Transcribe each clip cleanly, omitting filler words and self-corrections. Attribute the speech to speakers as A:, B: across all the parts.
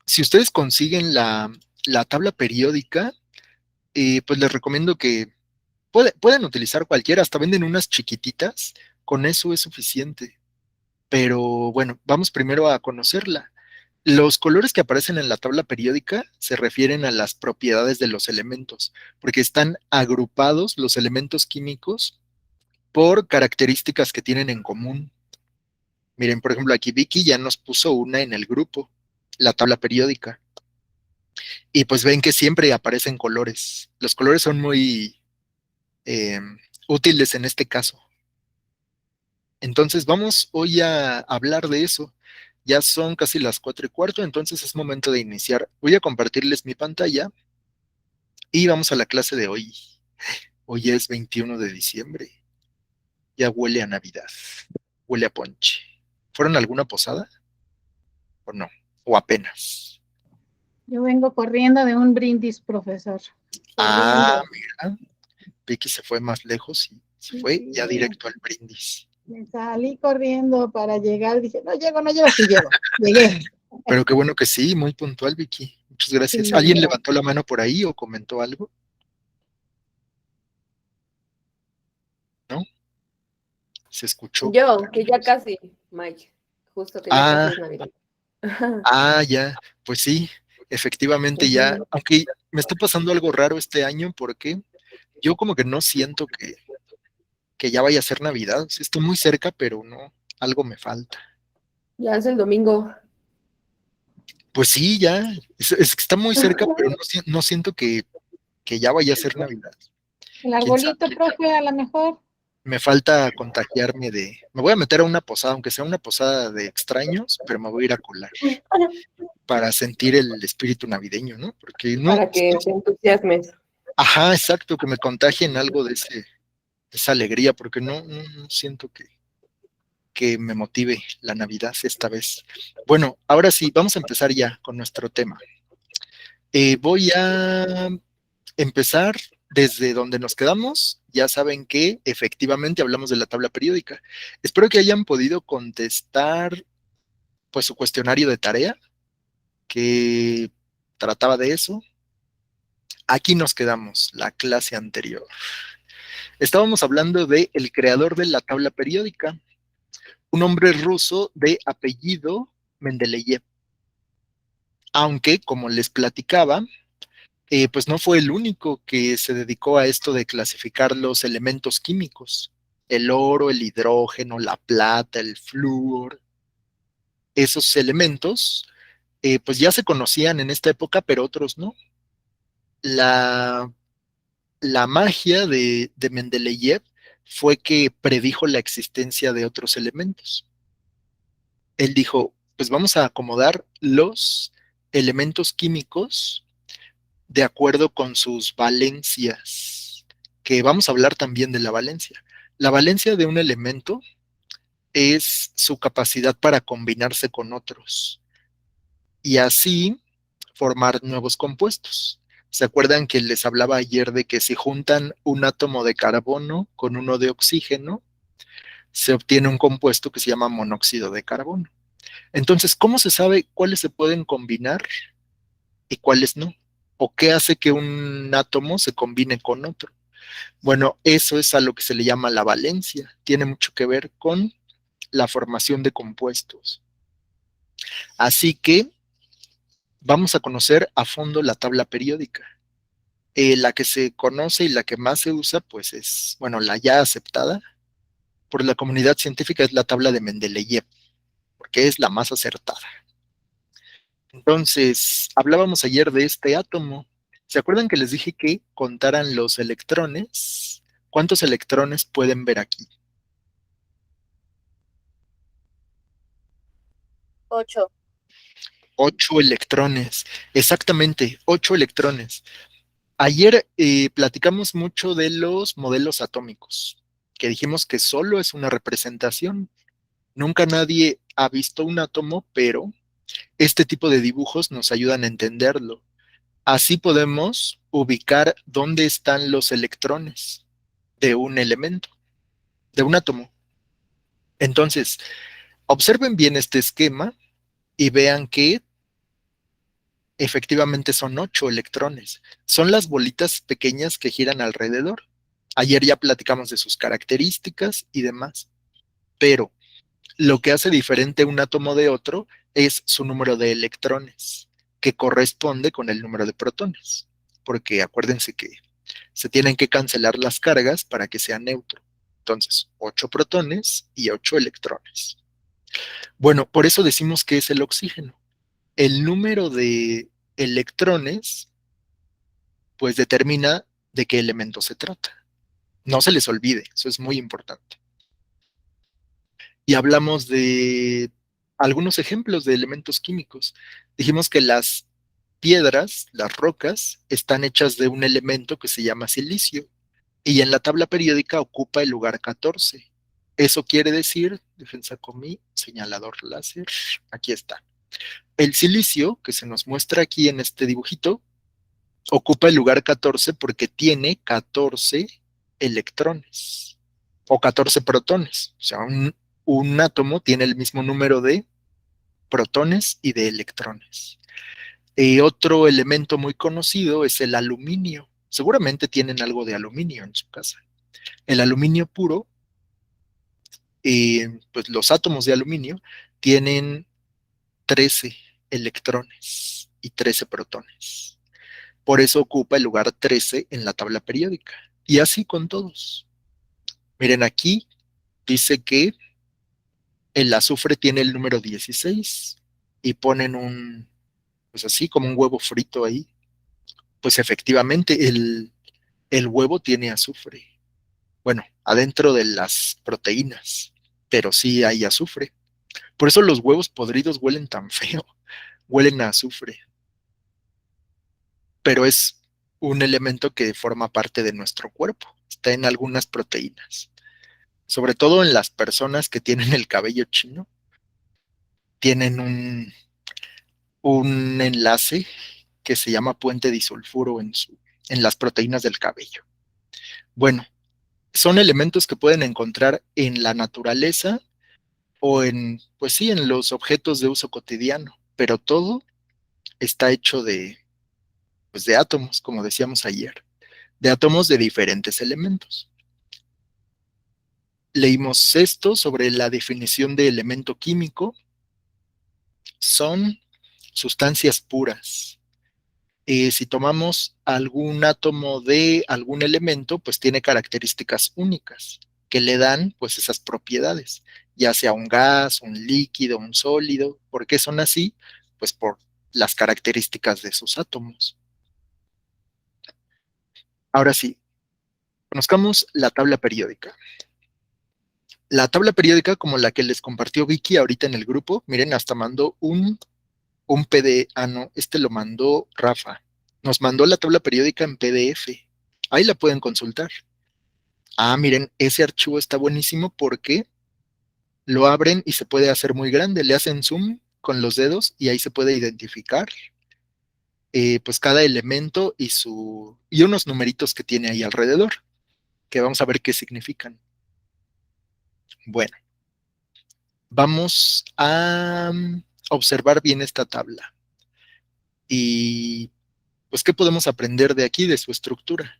A: Si ustedes consiguen la tabla periódica, pues les recomiendo que pueden utilizar cualquiera, hasta venden unas chiquititas, con eso es suficiente. Pero bueno, vamos primero a conocerla. Los colores que aparecen en la tabla periódica se refieren a las propiedades de los elementos, porque están agrupados los elementos químicos por características que tienen en común. Miren, por ejemplo, aquí Vicky ya nos puso una en el grupo, la tabla periódica, y pues ven que siempre aparecen colores. Los colores son muy eh, útiles en este caso. Entonces vamos hoy a hablar de eso. Ya son casi las 4:15, entonces es momento de iniciar. Voy a compartirles mi pantalla y vamos a la clase de hoy. Hoy es 21 de diciembre. Ya huele a Navidad. Huele a ponche. ¿Fueron a alguna posada o no? ¿O apenas?
B: Yo vengo corriendo de un brindis, profesor.
A: Ah,
B: Corriendo.
A: mira, Vicky se fue más lejos y se fue ya
B: Sí,
A: directo al brindis.
B: me salí corriendo para llegar. Dije, no llego, no llego, sí llego. Llegué.
A: Pero qué bueno que sí, muy puntual, Vicky. Muchas gracias.
B: Sí,
A: ¿Alguien
B: gracias.
A: levantó la mano por ahí o comentó algo? ¿No? Se escuchó.
C: Yo, que ya casi, Mike, justo que ya casi
A: Ah,
C: es Navidad.
A: ya, pues sí, efectivamente ya,
C: Ujú.
A: aunque me está pasando algo raro este año porque yo como que no siento que ya vaya a ser Navidad. Sí, estoy muy cerca, pero no, algo me falta.
C: Ya es el domingo.
A: Pues sí, ya, es que está muy cerca, pero no, no siento que ya vaya a ser Navidad.
B: El
A: ¿Quién sabe?
B: arbolito, profe, a lo mejor.
A: Me falta contagiarme de... Me voy a meter a una posada, aunque sea una posada de extraños, pero me voy a ir a colar para sentir el espíritu navideño, ¿no? Porque no...
C: Para que te entusiasmes.
A: Ajá, exacto, que me contagien algo de esa alegría, porque no siento que me motive la Navidad esta vez. Bueno, ahora sí, vamos a empezar ya con nuestro tema. Voy a empezar desde donde nos quedamos. Ya saben que efectivamente hablamos de la tabla periódica. Espero que hayan podido contestar pues su cuestionario de tarea que trataba de eso. Aquí nos quedamos, la clase anterior. Estábamos hablando de el creador de la tabla periódica, un hombre ruso de apellido Mendeleev. Aunque, como les platicaba, pues no fue el único que se dedicó a esto de clasificar los elementos químicos. El oro, el hidrógeno, la plata, el flúor, esos elementos, pues ya se conocían en esta época, pero otros no. La, la magia de Mendeleev fue que predijo la existencia de otros elementos. Él dijo, pues vamos a acomodar los elementos químicos de acuerdo con sus valencias, que vamos a hablar también de la valencia. La valencia de un elemento es su capacidad para combinarse con otros y así formar nuevos compuestos. ¿Se acuerdan que les hablaba ayer de que si juntan un átomo de carbono con uno de oxígeno, se obtiene un compuesto que se llama monóxido de carbono? Entonces, ¿cómo se sabe cuáles se pueden combinar y cuáles no? ¿O qué hace que un átomo se combine con otro? Bueno, eso es a lo que se le llama la valencia. Tiene mucho que ver con la formación de compuestos. Así que vamos a conocer a fondo la tabla periódica. La que se conoce y la que más se usa, pues es, bueno, la ya aceptada por la comunidad científica es la tabla de Mendeleev, porque es la más acertada. Entonces, hablábamos ayer de este átomo. ¿Se acuerdan que les dije que contaran los electrones? ¿Cuántos electrones pueden ver aquí?
D: 8.
A: 8 electrones, exactamente, 8 electrones. Ayer platicamos mucho de los modelos atómicos, que dijimos que solo es una representación. Nunca nadie ha visto un átomo, pero este tipo de dibujos nos ayudan a entenderlo. Así podemos ubicar dónde están los electrones de un elemento, de un átomo. Entonces, observen bien este esquema y vean que efectivamente son 8 electrones. Son las bolitas pequeñas que giran alrededor. Ayer ya platicamos de sus características y demás. Pero lo que hace diferente un átomo de otro es su número de electrones, que corresponde con el número de protones. Porque acuérdense que se tienen que cancelar las cargas para que sea neutro. Entonces, 8 protones y 8 electrones. Bueno, por eso decimos que es el oxígeno. El número de electrones, pues determina de qué elemento se trata. No se les olvide, eso es muy importante. Y hablamos de algunos ejemplos de elementos químicos. Dijimos que las piedras, las rocas, están hechas de un elemento que se llama silicio y en la tabla periódica ocupa el lugar 14. Eso quiere decir, déjense con mi señalador láser, aquí está. El silicio, que se nos muestra aquí en este dibujito, ocupa el lugar 14 porque tiene 14 electrones o 14 protones. O sea, un átomo tiene el mismo número de protones y de electrones. Otro elemento muy conocido es el aluminio. Seguramente tienen algo de aluminio en su casa. El aluminio puro, pues los átomos de aluminio tienen 13 electrones y 13 protones. Por eso ocupa el lugar 13 en la tabla periódica. Y así con todos. Miren aquí, dice que el azufre tiene el número 16 y ponen pues así como un huevo frito ahí. Pues efectivamente el huevo tiene azufre. Bueno, adentro de las proteínas, pero sí hay azufre. Por eso los huevos podridos huelen tan feo, huelen a azufre. Pero es un elemento que forma parte de nuestro cuerpo, está en algunas proteínas. Sobre todo en las personas que tienen el cabello chino, tienen un enlace que se llama puente disulfuro en las proteínas del cabello. Bueno, son elementos que pueden encontrar en la naturaleza o pues sí, en los objetos de uso cotidiano, pero todo está hecho pues de átomos, como decíamos ayer, de átomos de diferentes elementos. Leímos esto sobre la definición de elemento químico. Son sustancias puras. Si tomamos algún átomo de algún elemento, pues tiene características únicas que le dan pues esas propiedades, ya sea un gas, un líquido, un sólido. ¿Por qué son así? Pues por las características de sus átomos. Ahora sí, conozcamos la tabla periódica. La tabla periódica, como la que les compartió Vicky ahorita en el grupo, miren, hasta mandó un PDF, no, este lo mandó Rafa. Nos mandó la tabla periódica en PDF. Ahí la pueden consultar. Miren, ese archivo está buenísimo porque lo abren y se puede hacer muy grande. Le hacen zoom con los dedos y ahí se puede identificar pues cada elemento y unos numeritos que tiene ahí alrededor, que vamos a ver qué significan. Bueno, vamos a observar bien esta tabla. Y pues, ¿qué podemos aprender de aquí, de su estructura?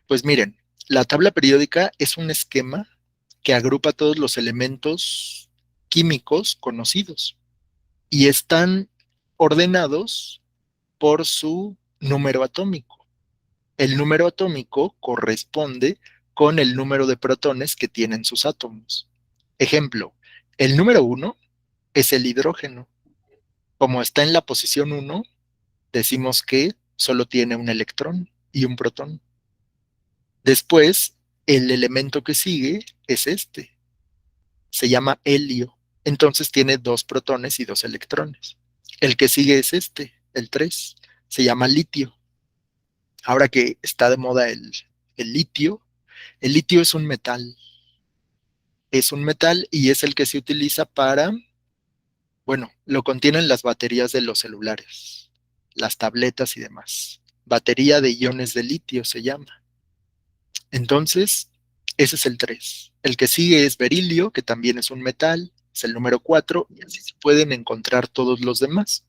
A: Pues miren, la tabla periódica es un esquema que agrupa todos los elementos químicos conocidos y están ordenados por su número atómico. El número atómico corresponde con el número de protones que tienen sus átomos. Ejemplo, el número 1 es el hidrógeno. Como está en la posición 1, decimos que solo tiene un electrón y un protón. Después, el elemento que sigue es este. Se llama helio. Entonces tiene 2 protones y 2 electrones. El que sigue es este, el 3. Se llama litio. Ahora que está de moda el litio, el litio es un metal. Es un metal y es el que se utiliza bueno, lo contienen las baterías de los celulares, las tabletas y demás. Batería de iones de litio se llama. Entonces, ese es el 3. El que sigue es berilio, que también es un metal, es el número 4, y así se pueden encontrar todos los demás.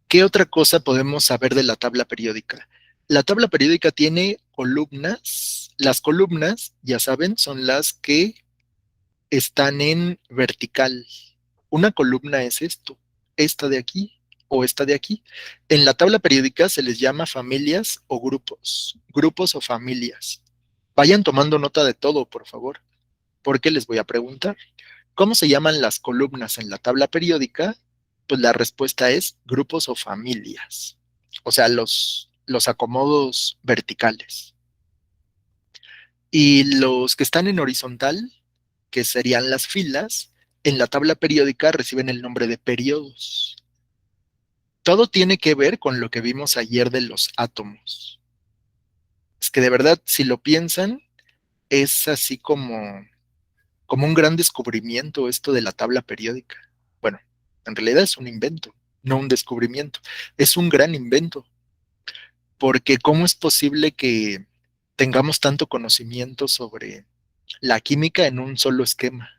A: ¿Qué otra cosa podemos saber de la tabla periódica? La tabla periódica tiene columnas. Las columnas, ya saben, son las que están en vertical. Una columna es esto, esta de aquí o esta de aquí. En la tabla periódica se les llama familias o grupos o familias. Vayan tomando nota de todo, por favor, porque les voy a preguntar. ¿Cómo se llaman las columnas en la tabla periódica? Pues la respuesta es grupos o familias, o sea, los acomodos verticales. Y los que están en horizontal, que serían las filas, en la tabla periódica reciben el nombre de periodos. Todo tiene que ver con lo que vimos ayer de los átomos. Es que de verdad, si lo piensan, es así como un gran descubrimiento esto de la tabla periódica. Bueno, en realidad es un invento, no un descubrimiento. Es un gran invento, porque ¿cómo es posible que tengamos tanto conocimiento sobre la química en un solo esquema?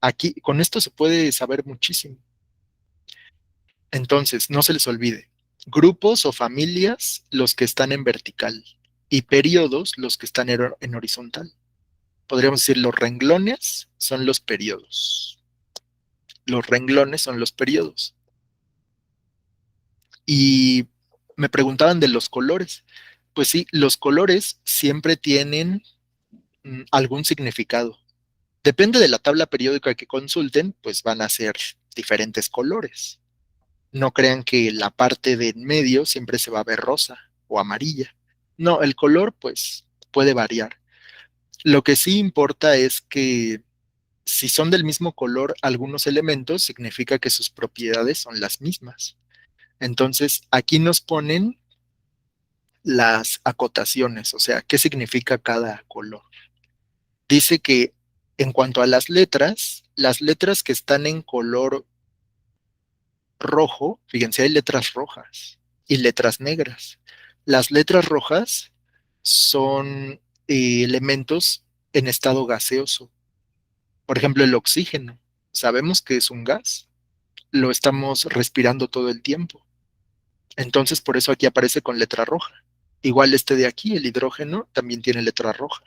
A: Aquí, con esto se puede saber muchísimo. Entonces, no se les olvide, grupos o familias los que están en vertical y periodos los que están en horizontal. Podríamos decir los renglones son los periodos. Los renglones son los periodos. Y me preguntaban de los colores. Pues sí, los colores siempre tienen algún significado. Depende de la tabla periódica que consulten, pues van a ser diferentes colores. No crean que la parte de en medio siempre se va a ver rosa o amarilla. No, el color pues puede variar. Lo que sí importa es que si son del mismo color algunos elementos, significa que sus propiedades son las mismas. Entonces, aquí nos ponen las acotaciones, o sea, qué significa cada color. Dice que en cuanto a las letras que están en color rojo, fíjense, hay letras rojas y letras negras. Las letras rojas son elementos en estado gaseoso. Por ejemplo, el oxígeno. Sabemos que es un gas, lo estamos respirando todo el tiempo. Entonces, por eso aquí aparece con letra roja. Igual este de aquí, el hidrógeno, también tiene letra roja.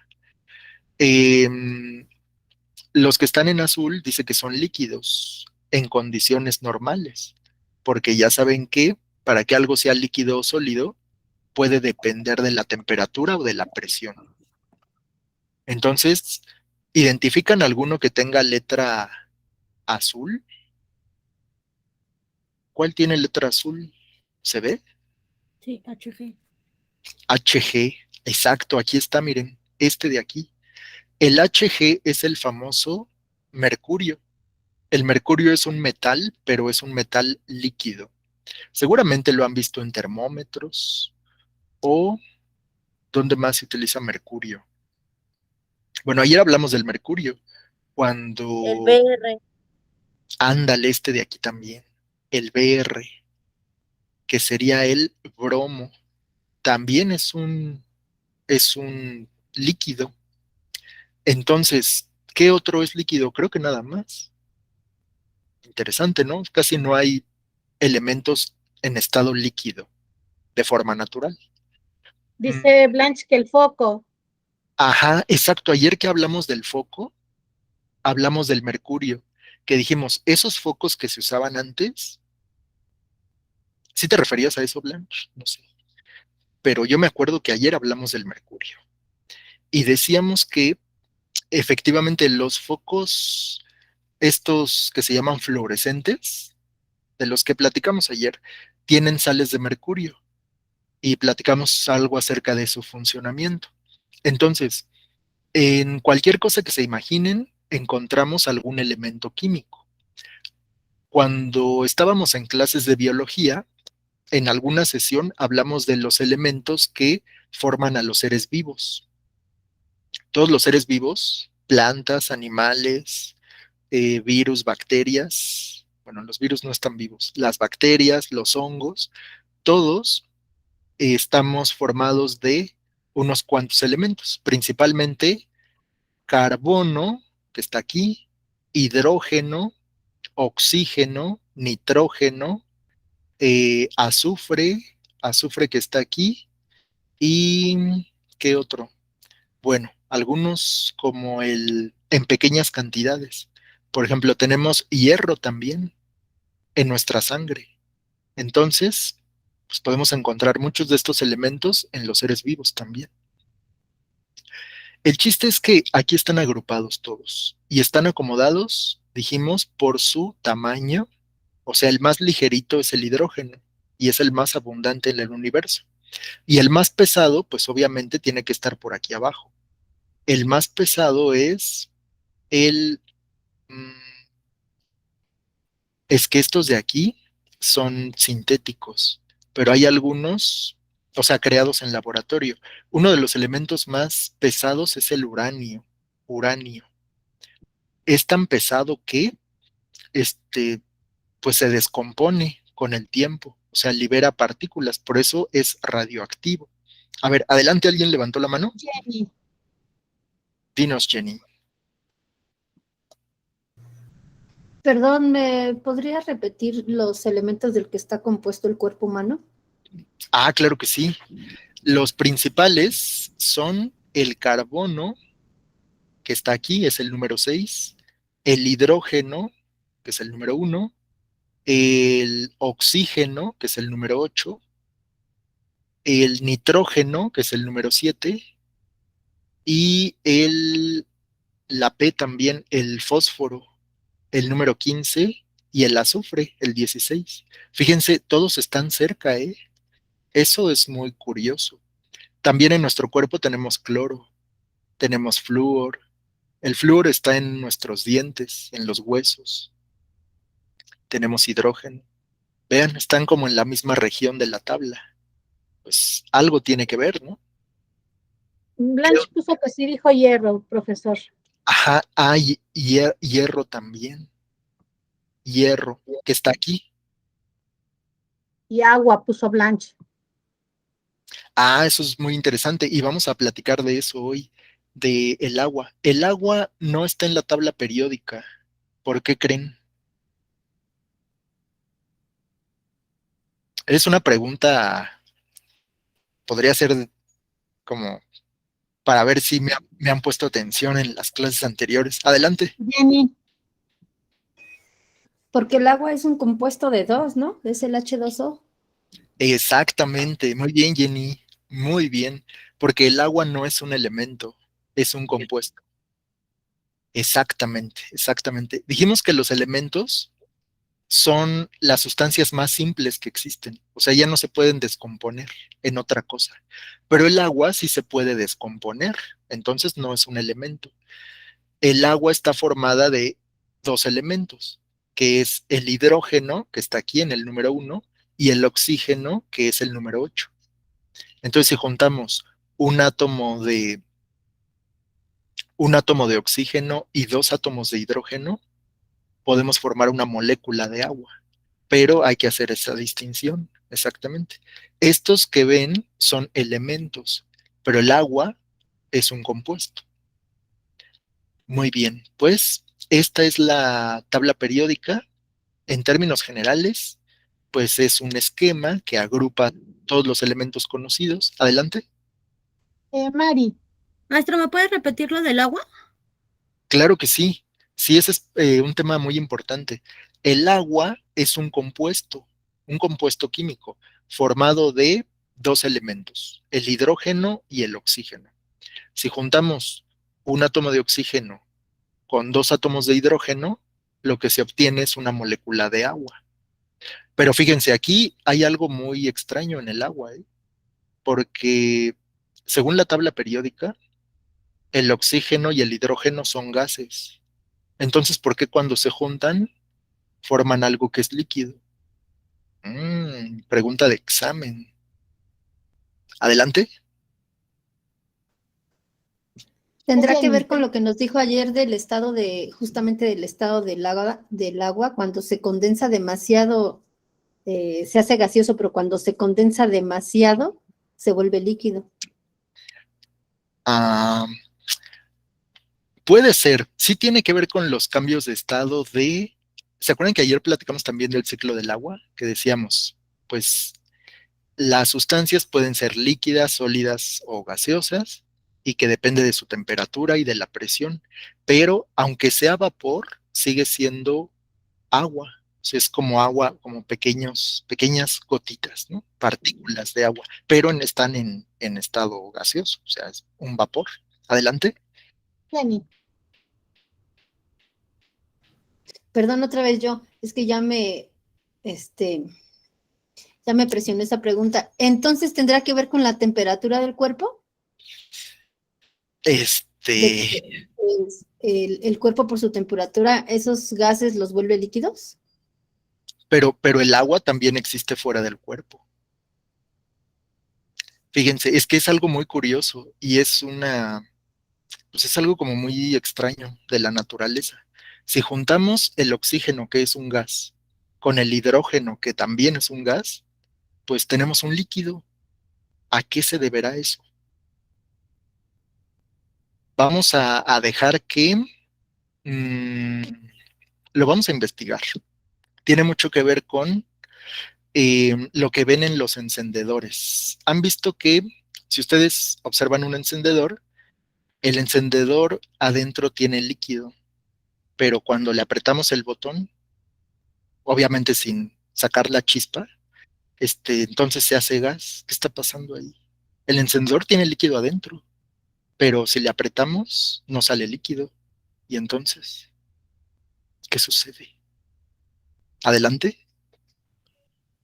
A: Em, los que están en azul dice que son líquidos en condiciones normales, porque ya saben que para que algo sea líquido o sólido puede depender de la temperatura o de la presión. Entonces, ¿identifican alguno que tenga letra azul? ¿Cuál tiene letra azul? ¿Se ve?
D: Sí, HG.
A: HG, exacto, aquí está, miren, este de aquí. El HG es el famoso mercurio. El mercurio es un metal, pero es un metal líquido. Seguramente lo han visto en termómetros o ¿dónde más se utiliza mercurio? Bueno, ayer hablamos del mercurio,
D: El
A: cuando
D: BR.
A: ándale este de aquí también, el Br, que sería el bromo, también es un líquido. Entonces, ¿qué otro es líquido? Creo que nada más. Interesante, ¿no? Casi no hay elementos en estado líquido de forma natural. Mm,
B: Dice Blanche que el foco.
A: ajá, exacto. Ayer que hablamos del foco, hablamos del mercurio, que dijimos, esos focos que se usaban antes, ¿sí te referías a eso, Blanche? No sé. Pero yo me acuerdo que ayer hablamos del mercurio y decíamos que efectivamente los focos, estos que se llaman fluorescentes, de los que platicamos ayer, tienen sales de mercurio y platicamos algo acerca de su funcionamiento. Entonces, en cualquier cosa que se imaginen, encontramos algún elemento químico. Cuando estábamos en clases de biología, en alguna sesión hablamos de los elementos que forman a los seres vivos. Todos los seres vivos, plantas, animales, virus, bacterias, bueno, los virus no están vivos, las bacterias, los hongos, todos estamos formados de unos cuantos elementos, principalmente carbono, que está aquí, hidrógeno, oxígeno, nitrógeno, azufre que está aquí, y ¿qué otro? Bueno, algunos como en pequeñas cantidades. Por ejemplo, tenemos hierro también en nuestra sangre. Entonces, pues podemos encontrar muchos de estos elementos en los seres vivos también. El chiste es que aquí están agrupados todos y están acomodados, dijimos, por su tamaño. O sea, el más ligerito es el hidrógeno y es el más abundante en el universo. Y el más pesado, pues obviamente tiene que estar por aquí abajo. El más pesado es el... mm, es que estos de aquí son sintéticos, pero hay algunos, o sea, creados en laboratorio. Uno de los elementos más pesados es el uranio. Uranio. Es tan pesado que, este, pues se descompone con el tiempo, o sea, libera partículas, por eso es radioactivo. A ver, adelante, ¿alguien levantó la mano?
B: Jenny,
A: Dinos, Jenny.
E: Perdón, ¿me podrías repetir los elementos del que está compuesto el cuerpo humano?
A: Ah, claro que sí. Los principales son el carbono, que está aquí, es el número 6, el hidrógeno, que es el número 1, el oxígeno, que es el número 8, el nitrógeno, que es el número 7, y la P también, el fósforo, el número 15, y el azufre, el 16. Fíjense, todos están cerca, ¿eh? Eso es muy curioso. También en nuestro cuerpo tenemos cloro, tenemos flúor. El flúor está en nuestros dientes, en los huesos. Tenemos hidrógeno. Vean, están como en la misma región de la tabla. Pues algo tiene que ver, ¿no?
B: Blanche puso que sí dijo hierro, profesor.
A: Ajá, hay hierro también. Hierro, que está aquí.
B: Y agua puso Blanche.
A: Ah, eso es muy interesante y vamos a platicar de eso hoy, de el agua. El agua no está en la tabla periódica. ¿Por qué creen? Es una pregunta, podría ser como para ver si me han puesto atención en las clases anteriores. Adelante.
B: Jenny,
E: Porque el agua es un compuesto de dos, ¿no? Es el H2O.
A: Exactamente, muy bien, Jenny, muy bien, porque el agua no es un elemento, es un compuesto. Exactamente, exactamente. Dijimos que los elementos son las sustancias más simples que existen, o sea, ya no se pueden descomponer en otra cosa, pero el agua sí se puede descomponer, entonces no es un elemento. El agua está formada de dos elementos, que es el hidrógeno, que está aquí en el número 1, y el oxígeno, que es el número 8. Entonces, si juntamos un átomo de, un átomo de oxígeno y dos átomos de hidrógeno, podemos formar una molécula de agua. Pero hay que hacer esa distinción, exactamente. Estos que ven son elementos, pero el agua es un compuesto. Muy bien, pues esta es la tabla periódica. En términos generales, pues es un esquema que agrupa todos los elementos conocidos. Adelante.
B: Mari,
D: Maestro, ¿me puedes repetir lo del agua?
A: Claro que sí. Sí, ese es un tema muy importante. El agua es un compuesto químico formado de dos elementos, el hidrógeno y el oxígeno. Si juntamos un átomo de oxígeno con dos átomos de hidrógeno, lo que se obtiene es una molécula de agua. Pero fíjense, aquí hay algo muy extraño en el agua, ¿eh? Porque según la tabla periódica, el oxígeno y el hidrógeno son gases. Entonces, ¿por qué cuando se juntan forman algo que es líquido? Pregunta de examen. Adelante.
E: Tendrá
B: Es
E: que
B: el-
E: ver con lo que nos dijo ayer del estado justamente del estado del agua, cuando se condensa demasiado, se hace gaseoso, pero cuando se condensa demasiado, se vuelve líquido.
A: Ah, puede ser. Sí tiene que ver con los cambios de estado de... ¿Se acuerdan que ayer platicamos también del ciclo del agua? Que decíamos, pues las sustancias pueden ser líquidas, sólidas o gaseosas, y que depende de su temperatura y de la presión, pero aunque sea vapor, sigue siendo agua. O sea, es como agua, como pequeñas gotitas, ¿no? Partículas de agua, pero están en estado gaseoso, o sea, es un vapor. Adelante.
B: Jenny,
E: Perdón, otra vez yo, es que ya me presionó esa pregunta. Entonces, ¿tendrá que ver con la temperatura del cuerpo? De
A: Este,
E: que el cuerpo por su temperatura, esos gases los vuelve líquidos.
A: pero el agua también existe fuera del cuerpo. Fíjense, es que es algo muy curioso y pues es algo como muy extraño de la naturaleza. Si juntamos el oxígeno, que es un gas, con el hidrógeno, que también es un gas, pues tenemos un líquido. ¿A qué se deberá eso? Vamos a dejar que mm, lo vamos a investigar. Tiene mucho que ver con lo que ven en los encendedores. Han visto que si ustedes observan un encendedor, el encendedor adentro tiene líquido, pero cuando le apretamos el botón, obviamente sin sacar la chispa, entonces se hace gas. ¿Qué está pasando ahí? El encendedor tiene líquido adentro, pero si le apretamos, no sale líquido. Y entonces, ¿qué sucede? Adelante.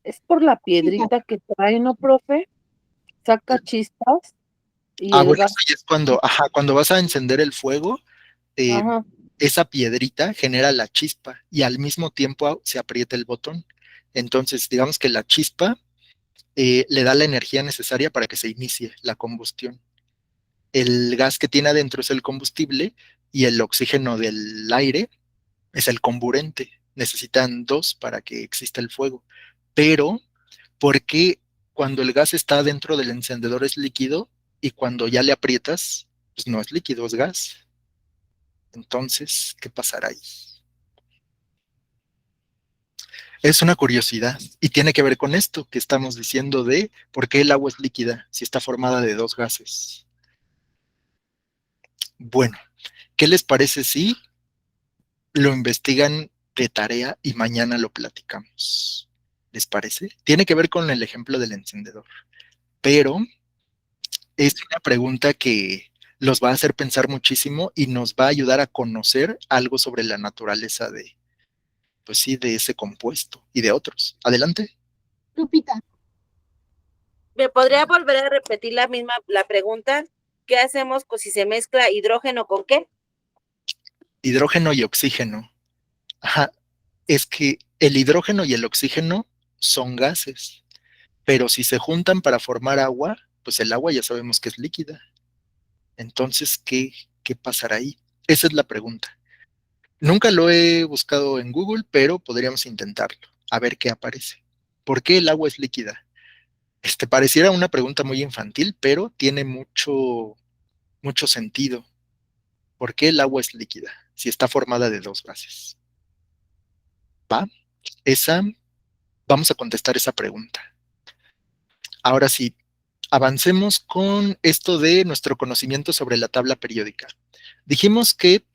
F: Es por la
B: fíjate,
F: piedrita que trae, ¿no, profe? Saca chispas y
A: Ah,
F: el
A: bueno,
F: gas.
A: eso ya es cuando vas a encender el fuego, eh,
F: Ajá.
A: esa piedrita genera la chispa y al mismo tiempo se aprieta el botón. Entonces, digamos que la chispa le da la energía necesaria para que se inicie la combustión. El gas que tiene adentro es el combustible y el oxígeno del aire es el comburente. Necesitan dos para que exista el fuego. Pero, ¿por qué cuando el gas está dentro del encendedor es líquido y cuando ya le aprietas, pues no es líquido, es gas? Entonces, ¿qué pasará ahí? Es una curiosidad y tiene que ver con esto que estamos diciendo de por qué el agua es líquida si está formada de dos gases. Bueno, ¿qué les parece si lo investigan de tarea y mañana lo platicamos? ¿Les parece? Tiene que ver con el ejemplo del encendedor, pero es una pregunta que los va a hacer pensar muchísimo y nos va a ayudar a conocer algo sobre la naturaleza de, pues sí, de ese compuesto y de otros. Adelante.
B: Lupita,
G: ¿Me podría volver a repetir la pregunta? ¿Qué hacemos si se mezcla hidrógeno con qué?
A: Hidrógeno y oxígeno. Ajá, es que el hidrógeno y el oxígeno son gases, pero si se juntan para formar agua, pues el agua ya sabemos que es líquida. Entonces, ¿qué pasará ahí? Esa es la pregunta. Nunca lo he buscado en Google, pero podríamos intentarlo, a ver qué aparece. ¿Por qué el agua es líquida? Pareciera una pregunta muy infantil, pero tiene mucho sentido. ¿Por qué el agua es líquida si está formada de dos gases? ¿Va? Esa, vamos a contestar esa pregunta. Ahora sí, avancemos con esto de nuestro conocimiento sobre la tabla periódica. Dijimos que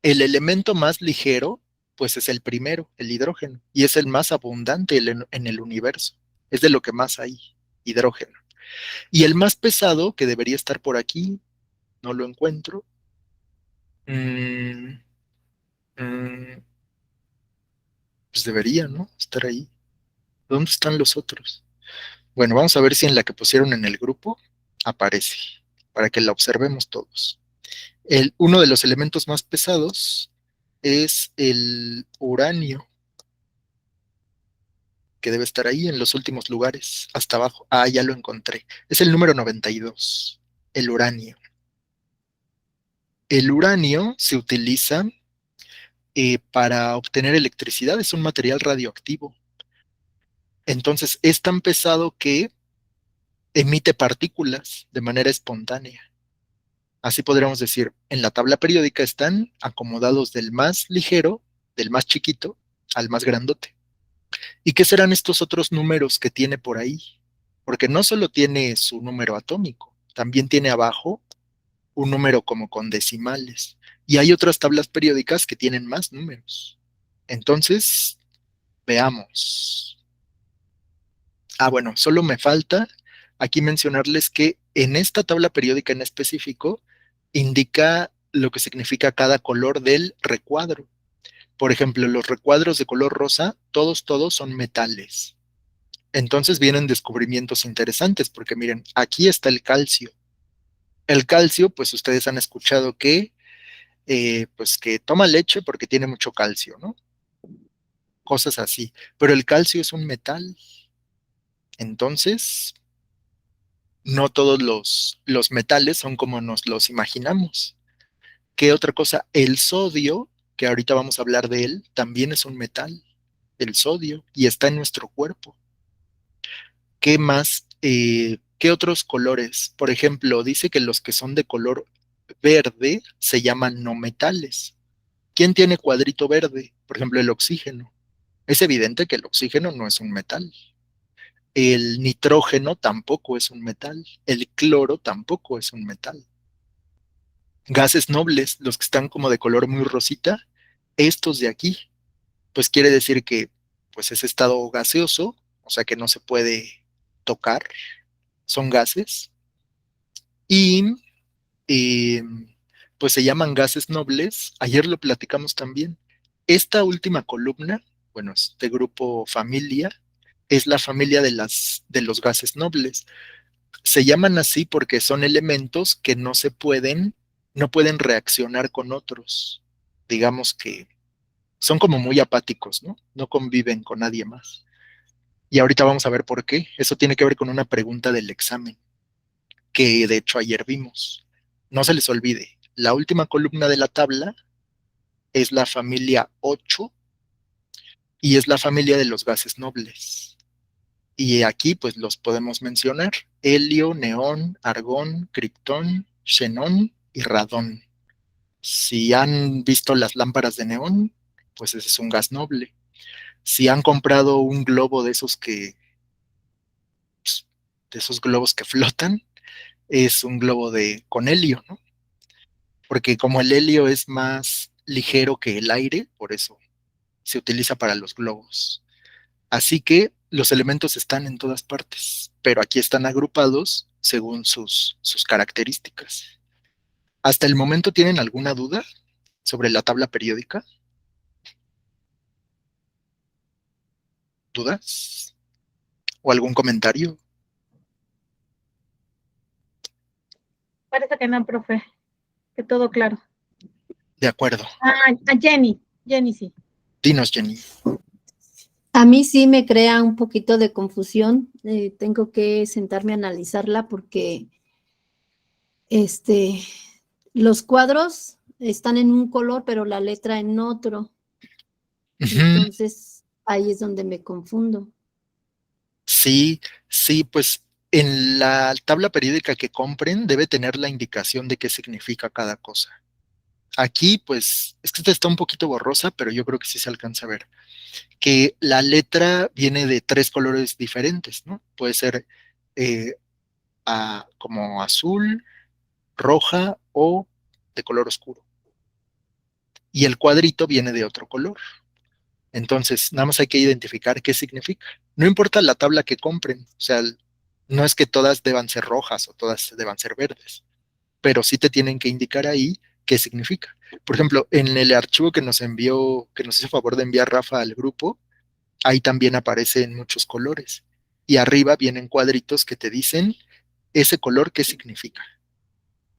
A: el elemento más ligero, pues es el primero, el hidrógeno, y es el más abundante en el universo. Es de lo que más hay, hidrógeno. Y el más pesado, que debería estar por aquí, no lo encuentro. Mm, mm, pues debería, ¿no? Estar ahí. ¿Dónde están los otros? Bueno, vamos a ver si en la que pusieron en el grupo aparece, para que la observemos todos. Uno de los elementos más pesados es el uranio, que debe estar ahí en los últimos lugares, hasta abajo. Ah, ya lo encontré. Es el número 92, el uranio. El uranio se utiliza para obtener electricidad, es un material radioactivo. Entonces es tan pesado que emite partículas de manera espontánea. Así podríamos decir, en la tabla periódica están acomodados del más ligero, del más chiquito, al más grandote. ¿Y qué serán estos otros números que tiene por ahí? Porque no solo tiene su número atómico, también tiene abajo un número como con decimales. Y hay otras tablas periódicas que tienen más números. Entonces, veamos. Bueno, solo me falta aquí mencionarles que en esta tabla periódica en específico indica lo que significa cada color del recuadro. Por ejemplo, los recuadros de color rosa, todos son metales. Entonces vienen descubrimientos interesantes, porque miren, aquí está el calcio. El calcio, pues ustedes han escuchado que, pues que toma leche porque tiene mucho calcio, ¿no? Cosas así. Pero el calcio es un metal. Entonces, no todos los metales son como nos los imaginamos. ¿Qué otra cosa? El sodio, que ahorita vamos a hablar de él, también es un metal, el sodio, y está en nuestro cuerpo. ¿Qué más? ¿Qué otros colores? Por ejemplo, dice que los que son de color verde se llaman no metales. ¿Quién tiene cuadrito verde? Por ejemplo, el oxígeno. Es evidente que el oxígeno no es un metal. El nitrógeno tampoco es un metal. El cloro tampoco es un metal. Gases nobles, los que están como de color muy rosita, estos de aquí, pues quiere decir que pues es estado gaseoso, o sea que no se puede tocar, son gases, y eh, pues se llaman gases nobles. Ayer lo platicamos también. Esta última columna, bueno, este grupo familia, es la familia de los gases nobles. Se llaman así porque son elementos que no pueden reaccionar con otros. Digamos que son como muy apáticos, ¿no? No conviven con nadie más. Y ahorita vamos a ver por qué. Eso tiene que ver con una pregunta del examen, que de hecho ayer vimos. No se les olvide, la última columna de la tabla es la familia 8 y es la familia de los gases nobles. Y aquí pues los podemos mencionar: helio, neón, argón, criptón, xenón y radón. Si han visto las lámparas de neón, pues ese es un gas noble. Si han comprado un globo de esos globos que flotan, es un globo con helio, ¿no? Porque como el helio es más ligero que el aire, por eso se utiliza para los globos. Así que los elementos están en todas partes, pero aquí están agrupados según sus características. ¿Hasta el momento tienen alguna duda sobre la tabla periódica? ¿Dudas? ¿O algún comentario?
B: Parece que no, profe, que todo claro.
A: De acuerdo.
B: A Jenny sí.
A: Dinos, Jenny.
E: A mí sí me crea un poquito de confusión. Tengo que sentarme a analizarla porque los cuadros están en un color, pero la letra en otro.
A: Ujú.
E: Entonces, ahí es donde me confundo.
A: Sí, sí, pues en la tabla periódica que compren debe tener la indicación de qué significa cada cosa. Aquí, pues, es que esta está un poquito borrosa, pero yo creo que sí se alcanza a ver. Que la letra viene de 3 colores diferentes, ¿no? Puede ser eh, como azul, roja o de color oscuro. Y el cuadrito viene de otro color. Entonces, nada más hay que identificar qué significa. No importa la tabla que compren, o sea, no es que todas deban ser rojas o todas deban ser verdes, pero sí te tienen que indicar ahí qué significa. Por ejemplo, en el archivo que nos envió, que nos hizo favor de enviar Rafa al grupo, ahí también aparecen muchos colores. Y arriba vienen cuadritos que te dicen ese color qué significa.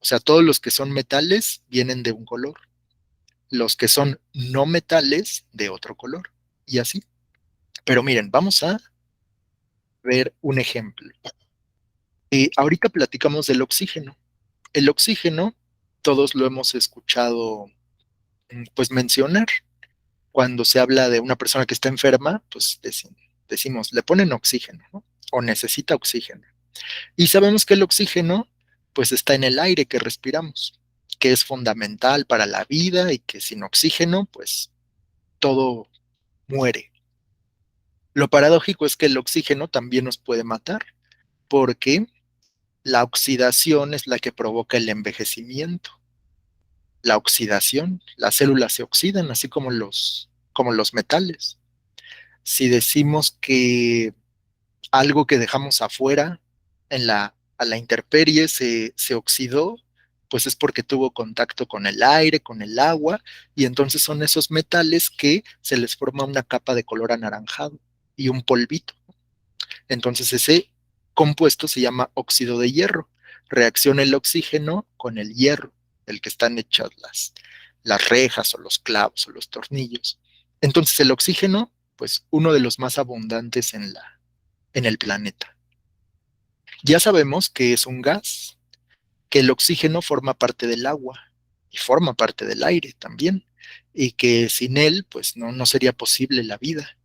A: O sea, todos los que son metales vienen de un color, los que son no metales de otro color, y así. Pero miren, vamos a ver un ejemplo. Ahorita platicamos del oxígeno. El oxígeno, todos lo hemos escuchado pues mencionar. Cuando se habla de una persona que está enferma, pues decimos, le ponen oxígeno, ¿no? O necesita oxígeno. Y sabemos que el oxígeno pues está en el aire que respiramos, que es fundamental para la vida y que sin oxígeno pues todo muere. Lo paradójico es que el oxígeno también nos puede matar, porque la oxidación es la que provoca el envejecimiento. La oxidación, las células se oxidan, así como los metales. Si decimos que algo que dejamos afuera a la intemperie se oxidó, pues es porque tuvo contacto con el aire, con el agua, y entonces son esos metales que se les forma una capa de color anaranjado y un polvito. Entonces ese compuesto se llama óxido de hierro. Reacciona el oxígeno con el hierro, del que están hechas las rejas o los clavos o los tornillos. Entonces el oxígeno, pues uno de los más abundantes en el planeta. Ya sabemos que es un gas, que el oxígeno forma parte del agua y forma parte del aire también, y que sin él, pues no sería posible la vida.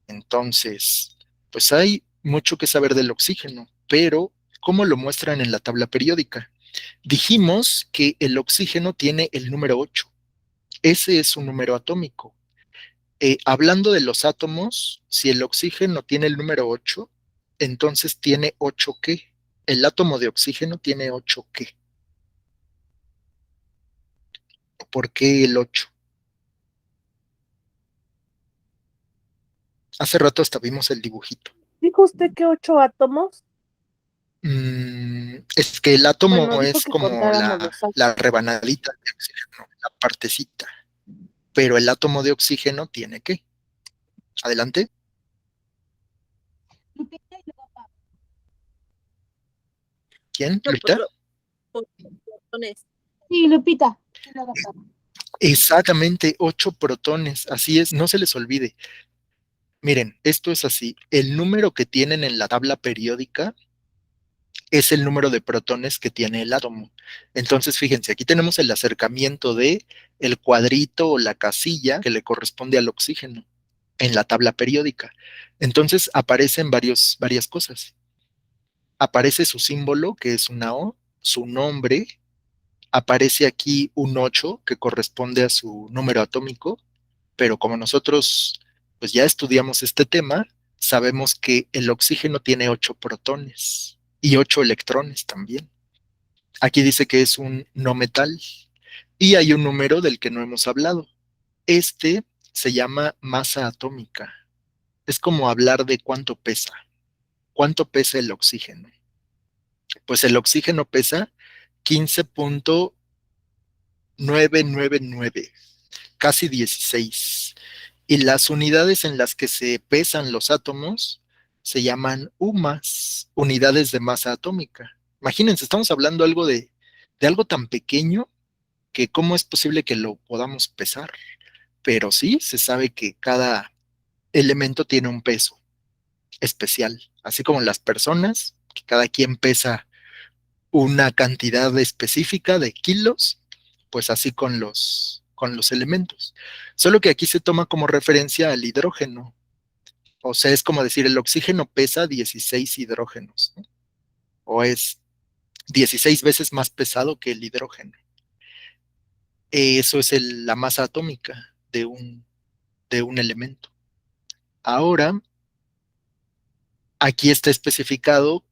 A: Entonces, pues hay mucho que saber del oxígeno, pero ¿cómo lo muestran en la tabla periódica? Dijimos que el oxígeno tiene el número 8. Ese es un número atómico. Hablando de los átomos, si el oxígeno tiene el número 8, entonces tiene 8 ¿qué? El átomo de oxígeno tiene 8 ¿qué? ¿Por qué el 8? Hace rato hasta vimos el dibujito.
F: ¿Dijo usted que 8 átomos?
A: Es que el átomo
F: Bueno, dijo
A: es
F: que
A: como
F: contáramos los átomos.
A: la rebanadita de oxígeno, la partecita. Pero el átomo de oxígeno tiene ¿qué? Adelante. ¿Quién? ¿Lupita?
G: Protones.
B: Sí, Lupita.
A: Exactamente, 8 protones. Así es, no se les olvide. Miren, esto es así. El número que tienen en la tabla periódica es el número de protones que tiene el átomo. Entonces, fíjense, aquí tenemos el acercamiento de el cuadrito o la casilla que le corresponde al oxígeno en la tabla periódica. Entonces, aparecen varias cosas. Aparece su símbolo, que es una O, su nombre, aparece aquí un 8, que corresponde a su número atómico, pero como nosotros pues ya estudiamos este tema, sabemos que el oxígeno tiene 8 protones y 8 electrones también. Aquí dice que es un no metal y hay un número del que no hemos hablado. Este se llama masa atómica. Es como hablar de cuánto pesa. ¿Cuánto pesa el oxígeno? Pues el oxígeno pesa 15.999, casi 16. Y las unidades en las que se pesan los átomos se llaman UMAS, unidades de masa atómica. Imagínense, estamos hablando de algo tan pequeño que cómo es posible que lo podamos pesar. Pero sí, se sabe que cada elemento tiene un peso especial, así como las personas, que cada quien pesa una cantidad específica de kilos, pues así con los elementos. Solo que aquí se toma como referencia al hidrógeno. O sea, es como decir, el oxígeno pesa 16 hidrógenos, ¿no? O es 16 veces más pesado que el hidrógeno. Eso es la masa atómica de un elemento. Ahora, aquí está especificado,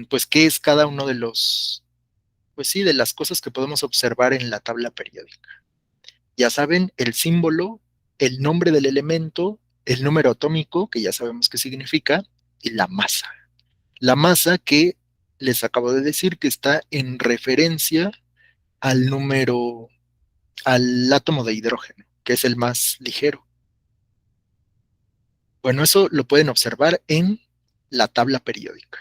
A: pues, qué es cada uno de pues sí, de las cosas que podemos observar en la tabla periódica. Ya saben, el símbolo, el nombre del elemento, el número atómico, que ya sabemos qué significa, y la masa. La masa que les acabo de decir que está en referencia al al átomo de hidrógeno, que es el más ligero. Bueno, eso lo pueden observar en la tabla periódica.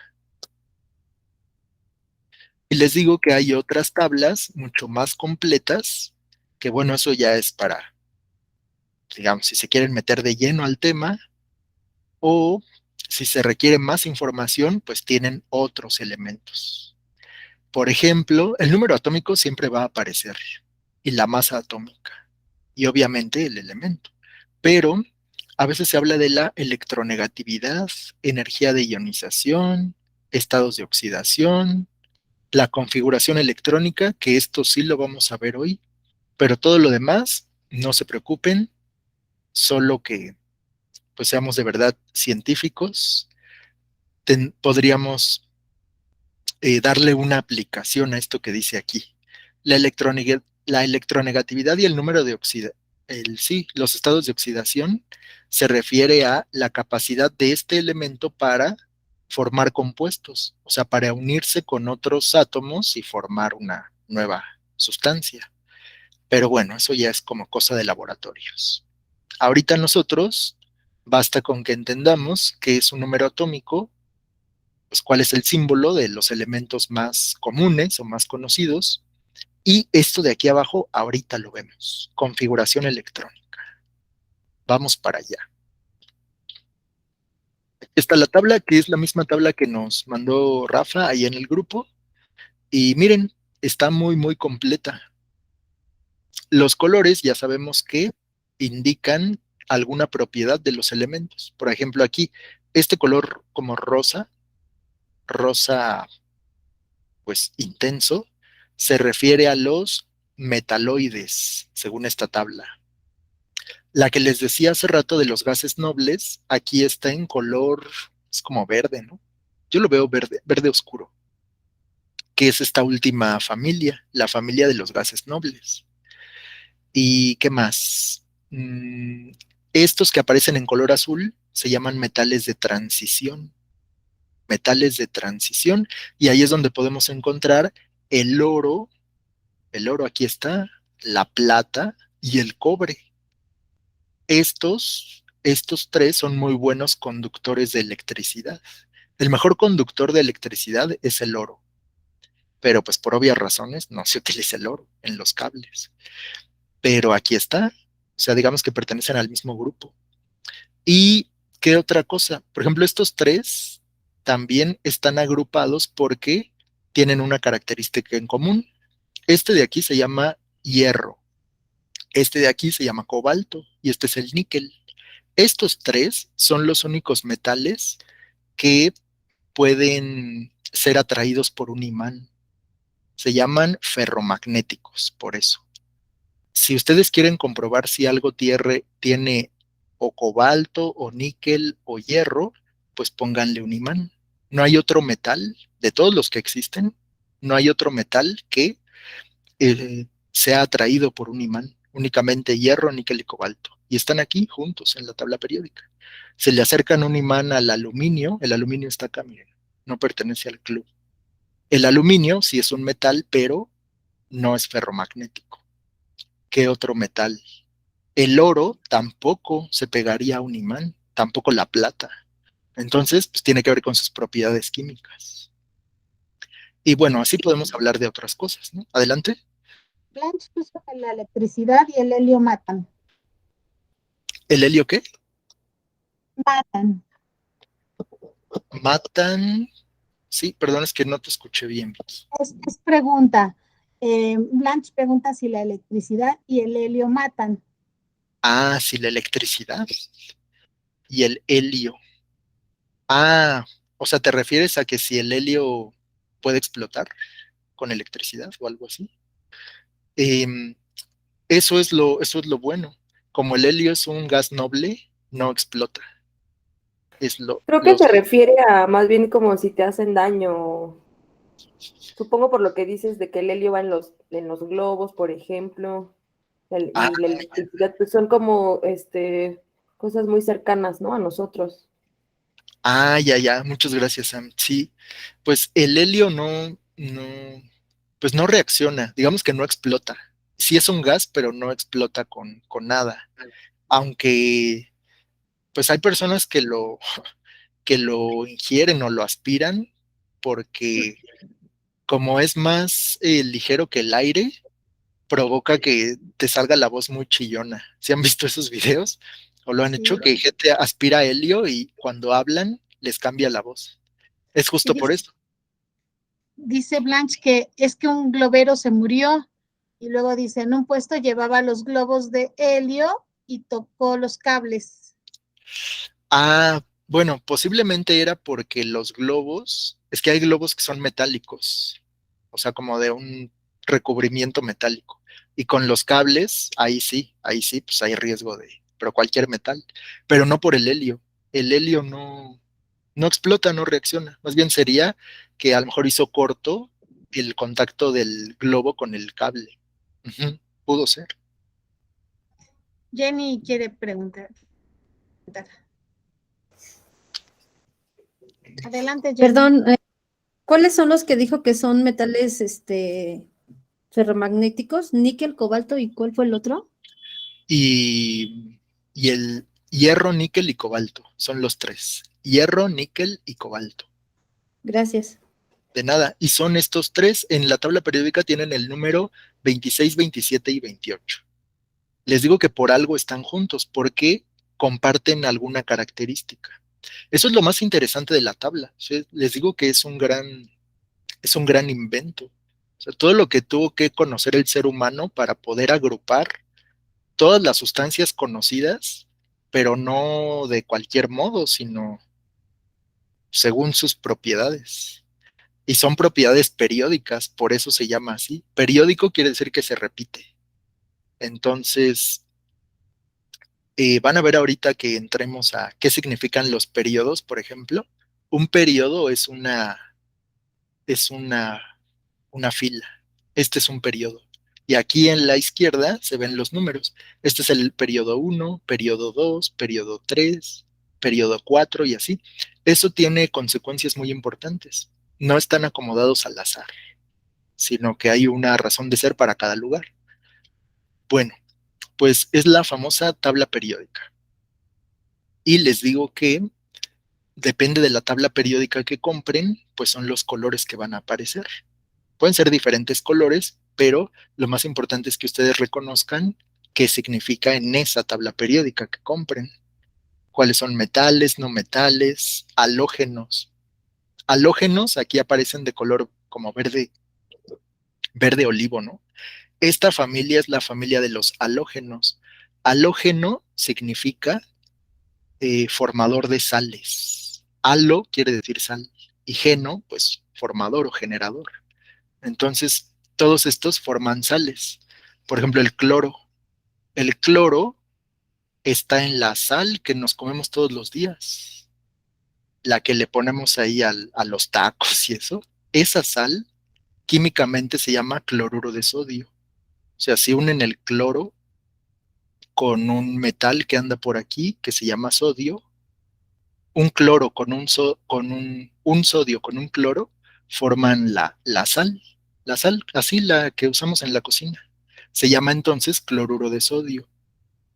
A: Y les digo que hay otras tablas mucho más completas, que bueno, eso ya es para, digamos, si se quieren meter de lleno al tema, o si se requiere más información, pues tienen otros elementos. Por ejemplo, el número atómico siempre va a aparecer, y la masa atómica, y obviamente el elemento. Pero a veces se habla de la electronegatividad, energía de ionización, estados de oxidación, la configuración electrónica, que esto sí lo vamos a ver hoy, pero todo lo demás, no se preocupen, solo que pues seamos de verdad científicos, podríamos darle una aplicación a esto que dice aquí. La electronegatividad y el número de los estados de oxidación se refiere a la capacidad de este elemento para formar compuestos, o sea, para unirse con otros átomos y formar una nueva sustancia. Pero bueno, eso ya es como cosa de laboratorios. Ahorita nosotros, basta con que entendamos qué es un número atómico, pues cuál es el símbolo de los elementos más comunes o más conocidos, y esto de aquí abajo, ahorita lo vemos, configuración electrónica. Vamos para allá. Aquí está la tabla, que es la misma tabla que nos mandó Rafa ahí en el grupo, y miren, está muy, muy completa. Los colores ya sabemos que indican alguna propiedad de los elementos. Por ejemplo, aquí, este color como rosa, pues intenso, se refiere a los metaloides, según esta tabla. La que les decía hace rato de los gases nobles, aquí está en color, es como verde, ¿no? Yo lo veo verde, verde oscuro, que es esta última familia, la familia de los gases nobles. ¿Y qué más? Estos que aparecen en color azul se llaman metales de transición. Metales de transición, y ahí es donde podemos encontrar el oro aquí está, la plata y el cobre. Estos tres son muy buenos conductores de electricidad. El mejor conductor de electricidad es el oro, pero pues por obvias razones no se utiliza el oro en los cables. Pero aquí está, o sea, digamos que pertenecen al mismo grupo. ¿Y qué otra cosa? Por ejemplo, estos tres también están agrupados porque tienen una característica en común. Este de aquí se llama hierro, este de aquí se llama cobalto y este es el níquel. Estos tres son los únicos metales que pueden ser atraídos por un imán. Se llaman ferromagnéticos, por eso. Si ustedes quieren comprobar si algo tiene o cobalto o níquel o hierro, pues pónganle un imán. No hay otro metal, de todos los que existen, no hay otro metal que sea atraído por un imán. Únicamente hierro, níquel y cobalto. Y están aquí juntos en la tabla periódica. Se le acercan un imán al aluminio, el aluminio está acá, miren, no pertenece al club. El aluminio sí es un metal, pero no es ferromagnético. ¿Qué otro metal? El oro tampoco se pegaría a un imán, tampoco la plata. Entonces, pues tiene que ver con sus propiedades químicas. Y bueno, así podemos hablar de otras cosas, ¿no? Adelante.
B: Blanche puso que la electricidad y el helio matan.
A: ¿El helio qué?
B: Matan.
A: Matan. Sí, perdón, es que no te escuché bien, Vicky.
B: Es pregunta. Blanche pregunta si la electricidad y el helio matan.
A: Ah, sí, la electricidad y el helio. Ah, o sea, ¿te refieres a que si el helio puede explotar con electricidad o algo así? Em, eso es lo bueno. Como el helio es un gas noble, no explota.
C: Creo que se refiere a más bien como si te hacen daño. Supongo por lo que dices de que el helio va en los globos, por ejemplo, y la electricidad, pues son como cosas muy cercanas, ¿no? A nosotros.
A: Ya, muchas gracias, Sam. Sí, pues el helio pues no reacciona, digamos que no explota. Sí es un gas, pero no explota con nada. Aunque, pues hay personas que lo ingieren o lo aspiran porque como es más ligero que el aire, provoca que te salga la voz muy chillona. ¿Sí han visto esos videos? ¿O lo han hecho? Que gente aspira helio y cuando hablan les cambia la voz. Es justo por eso.
B: Dice Blanche que es que un globero se murió y luego dice, en un puesto llevaba los globos de helio y tocó los cables.
A: Bueno, posiblemente era porque los globos, es que hay globos que son metálicos, o sea, como de un recubrimiento metálico. Y con los cables, ahí sí, pues hay riesgo de pero cualquier metal, pero no por el helio. El helio no explota, no reacciona. Más bien sería que a lo mejor hizo corto el contacto del globo con el cable. Ujú, pudo ser.
B: Jenny quiere preguntar. Adelante, Jenny.
E: Perdón, ¿cuáles son los que dijo que son metales ferromagnéticos? Níquel, cobalto, ¿y cuál fue el otro?
A: Y el hierro, níquel y cobalto. Son los tres. Hierro, níquel y cobalto.
E: Gracias.
A: De nada. Y son estos tres. En la tabla periódica tienen el número 26, 27 y 28. Les digo que por algo están juntos, porque comparten alguna característica. Eso es lo más interesante de la tabla. ¿Sí? Les digo que es un gran invento. O sea, todo lo que tuvo que conocer el ser humano para poder agrupar todas las sustancias conocidas, pero no de cualquier modo, sino según sus propiedades. Y son propiedades periódicas, por eso se llama así. Periódico quiere decir que se repite. Entonces, van a ver ahorita que entremos a qué significan los periodos, por ejemplo. Un periodo es una fila. Este es un periodo. Y aquí en la izquierda se ven los números. Este es el periodo 1, periodo 2, periodo 3, periodo 4 y así. Eso tiene consecuencias muy importantes. No están acomodados al azar, sino que hay una razón de ser para cada lugar. Bueno, pues es la famosa tabla periódica. Y les digo que depende de la tabla periódica que compren, pues son los colores que van a aparecer. Pueden ser diferentes colores, pero lo más importante es que ustedes reconozcan qué significa en esa tabla periódica que compren. Cuáles son metales, no metales, halógenos. Halógenos aquí aparecen de color como verde, verde olivo, ¿no? Esta familia es la familia de los halógenos. Halógeno significa formador de sales. Halo quiere decir sal y geno, pues formador o generador. Entonces, todos estos forman sales. Por ejemplo, el cloro. El cloro está en la sal que nos comemos todos los días. La que le ponemos ahí a los tacos y eso. Esa sal químicamente se llama cloruro de sodio. O sea, si unen el cloro con un metal que anda por aquí, que se llama sodio, un cloro con un sodio con un cloro, forman la sal. La sal, así la que usamos en la cocina. Se llama entonces cloruro de sodio.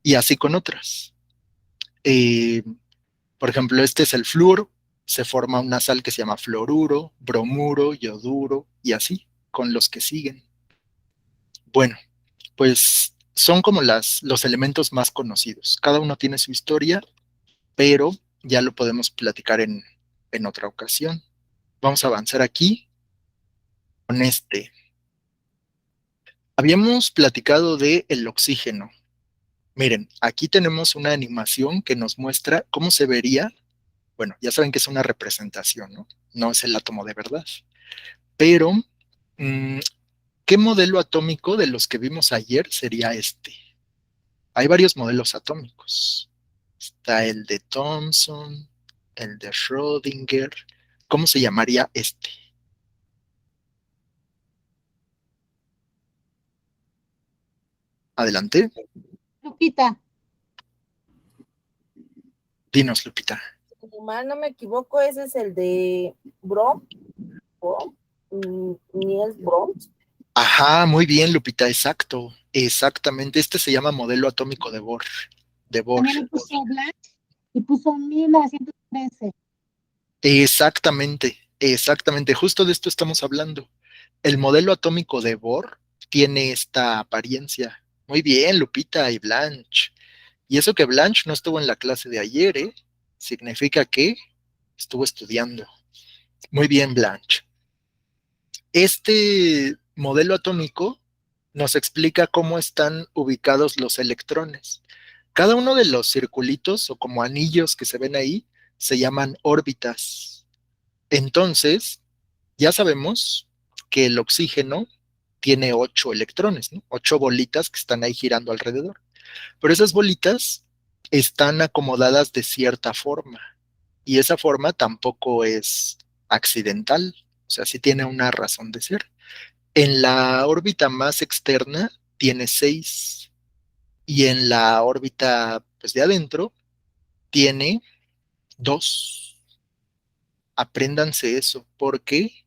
A: Y así con otras. Eh, por ejemplo, este es el flúor. Se forma una sal que se llama fluoruro, bromuro, yoduro y así, con los que siguen. Bueno, pues son como los elementos más conocidos. Cada uno tiene su historia, pero ya lo podemos platicar en otra ocasión. Vamos a avanzar aquí con este. Habíamos platicado de el oxígeno. Miren, aquí tenemos una animación que nos muestra cómo se vería. Bueno, ya saben que es una representación, ¿no? No es el átomo de verdad. Pero, ¿qué modelo atómico de los que vimos ayer sería este? Hay varios modelos atómicos. Está el de Thomson, el de Schrödinger. ¿Cómo se llamaría este? Adelante.
B: Lupita.
A: Dinos, Lupita.
G: Si mal no me equivoco, ese es el de Brom. Niels Bohr.
A: Ajá, muy bien, Lupita, exacto. Exactamente. Este se llama modelo atómico de Bohr. De Bohr.
B: También le puso Blanch y puso 1913.
A: Exactamente, exactamente. Justo de esto estamos hablando. El modelo atómico de Bohr tiene esta apariencia. Muy bien, Lupita y Blanche. Y eso que Blanche no estuvo en la clase de ayer, ¿eh? Significa que estuvo estudiando. Muy bien, Blanche. Este modelo atómico nos explica cómo están ubicados los electrones. Cada uno de los circulitos o como anillos que se ven ahí se llaman órbitas. Entonces, ya sabemos que el oxígeno tiene 8 electrones, ¿no? 8 bolitas que están ahí girando alrededor. Pero esas bolitas están acomodadas de cierta forma. Y esa forma tampoco es accidental, o sea, sí tiene una razón de ser. En la órbita más externa tiene 6 y en la órbita pues, de adentro tiene 2. Apréndanse eso porque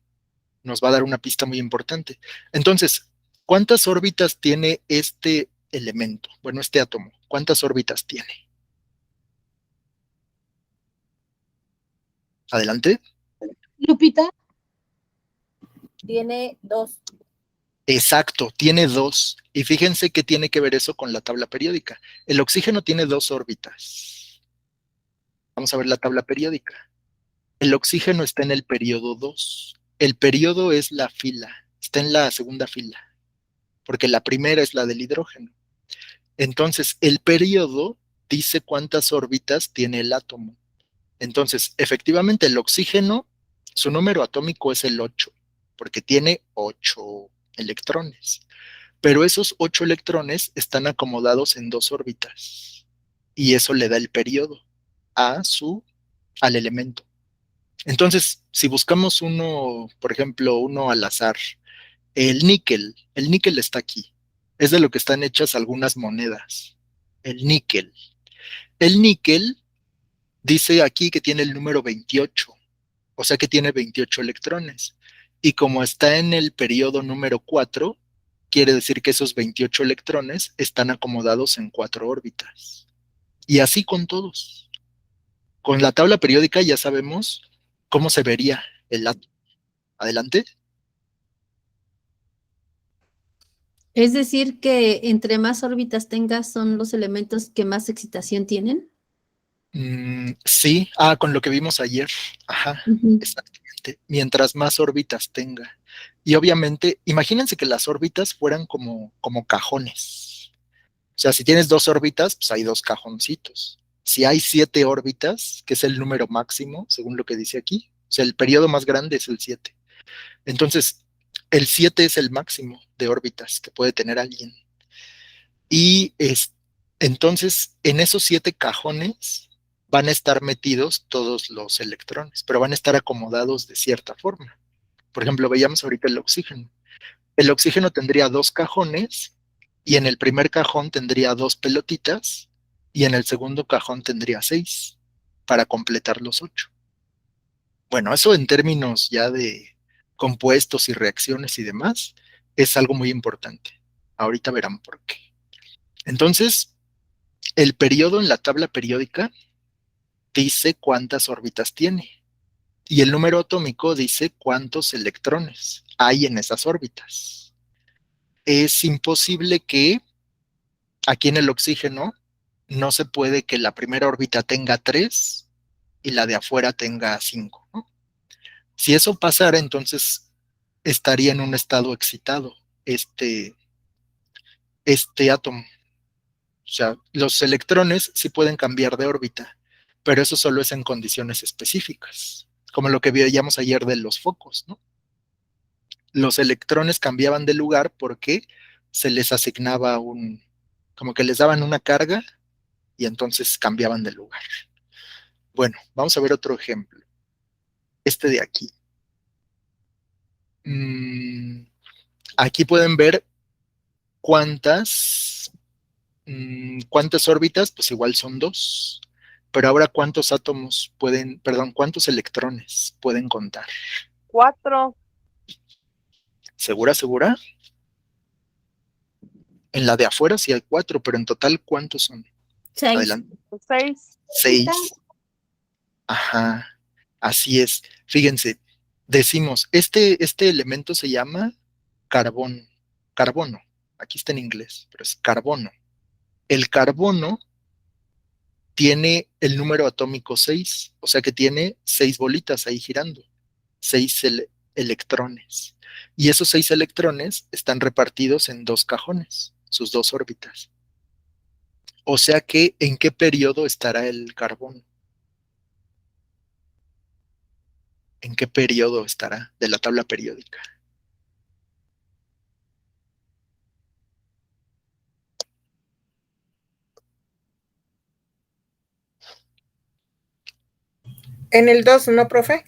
A: nos va a dar una pista muy importante. Entonces, ¿cuántas órbitas tiene este elemento? Bueno, este átomo. ¿Cuántas órbitas tiene? Adelante.
B: Lupita,
G: Tiene 2.
A: Exacto, tiene 2. Y fíjense que tiene que ver eso con la tabla periódica. El oxígeno tiene 2 órbitas. Vamos a ver la tabla periódica. El oxígeno está en el periodo 2. El periodo es la fila, está en la segunda fila, porque la primera es la del hidrógeno. Entonces, el periodo dice cuántas órbitas tiene el átomo. Entonces, efectivamente, el oxígeno, su número atómico es el 8, porque tiene 8 electrones. Pero esos 8 electrones están acomodados en 2 órbitas. Y eso le da el periodo al elemento. Entonces, si buscamos uno, por ejemplo, uno al azar, el níquel está aquí. Es de lo que están hechas algunas monedas. El níquel. El níquel dice aquí que tiene el número 28, o sea que tiene 28 electrones. Y como está en el periodo número 4, quiere decir que esos 28 electrones están acomodados en 4 órbitas. Y así con todos. Con la tabla periódica ya sabemos cómo se vería el átomo. Adelante.
E: Es decir, que entre más órbitas tengas son los elementos que más excitación tienen.
A: Sí, con lo que vimos ayer. Ajá,
E: Ujú.
A: exactamente. Mientras más órbitas tenga. Y obviamente, imagínense que las órbitas fueran como cajones. O sea, si tienes 2 órbitas, pues hay 2 cajoncitos. Si hay 7 órbitas, que es el número máximo, según lo que dice aquí, o sea, el periodo más grande es el 7. Entonces, el 7 es el máximo de órbitas que puede tener alguien. Y entonces, en esos 7 cajones van a estar metidos todos los electrones, pero van a estar acomodados de cierta forma. Por ejemplo, veíamos ahorita el oxígeno. El oxígeno tendría 2 cajones y en el primer cajón tendría 2 pelotitas y en el segundo cajón tendría 6 para completar los 8. Bueno, eso en términos ya de compuestos y reacciones y demás es algo muy importante. Ahorita verán por qué. Entonces, el periodo en la tabla periódica dice cuántas órbitas tiene y el número atómico dice cuántos electrones hay en esas órbitas. Es imposible que aquí en el oxígeno no se puede que la primera órbita tenga 3 y la de afuera tenga 5, ¿no? Si eso pasara, entonces estaría en un estado excitado este, este átomo. O sea, los electrones sí pueden cambiar de órbita, pero eso solo es en condiciones específicas, como lo que veíamos ayer de los focos, ¿no? Los electrones cambiaban de lugar porque se les asignaba como que les daban una carga y entonces cambiaban de lugar. Bueno, vamos a ver otro ejemplo. Este de aquí. Mm, Aquí pueden ver cuántas, cuántas órbitas, pues igual son 2. Pero ahora, ¿cuántos átomos pueden, perdón, cuántos electrones pueden contar?
F: 4.
A: ¿Segura, segura? En la de afuera sí hay 4, pero en total, ¿cuántos son?
D: 6.
A: Adelante.
F: 6.
A: 6. Ajá, así es. Fíjense, decimos, este elemento se llama carbón, carbono. Aquí está en inglés, pero es carbono. El carbono tiene el número atómico 6, o sea que tiene 6 bolitas ahí girando, 6 electrones. Y esos 6 electrones están repartidos en 2 cajones, sus 2 órbitas. O sea que, ¿en qué periodo estará el carbono? ¿En qué periodo estará de la tabla periódica?
H: En el 2, ¿no, profe?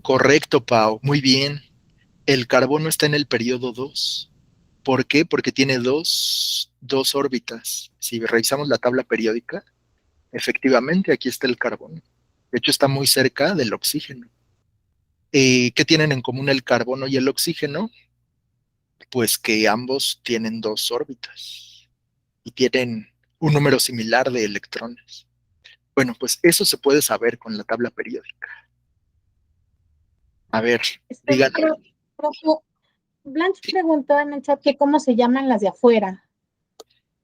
A: Correcto, Pau, muy bien. El carbono está en el periodo 2. ¿Por qué? Porque tiene dos órbitas. Si revisamos la tabla periódica, efectivamente aquí está el carbono. De hecho, está muy cerca del oxígeno. ¿Qué tienen en común el carbono y el oxígeno? Pues que ambos tienen dos órbitas y tienen un número similar de electrones. Bueno, pues eso se puede saber con la tabla periódica. A ver, digan.
B: Profe, Blanche preguntó en el chat que cómo se llaman las de afuera.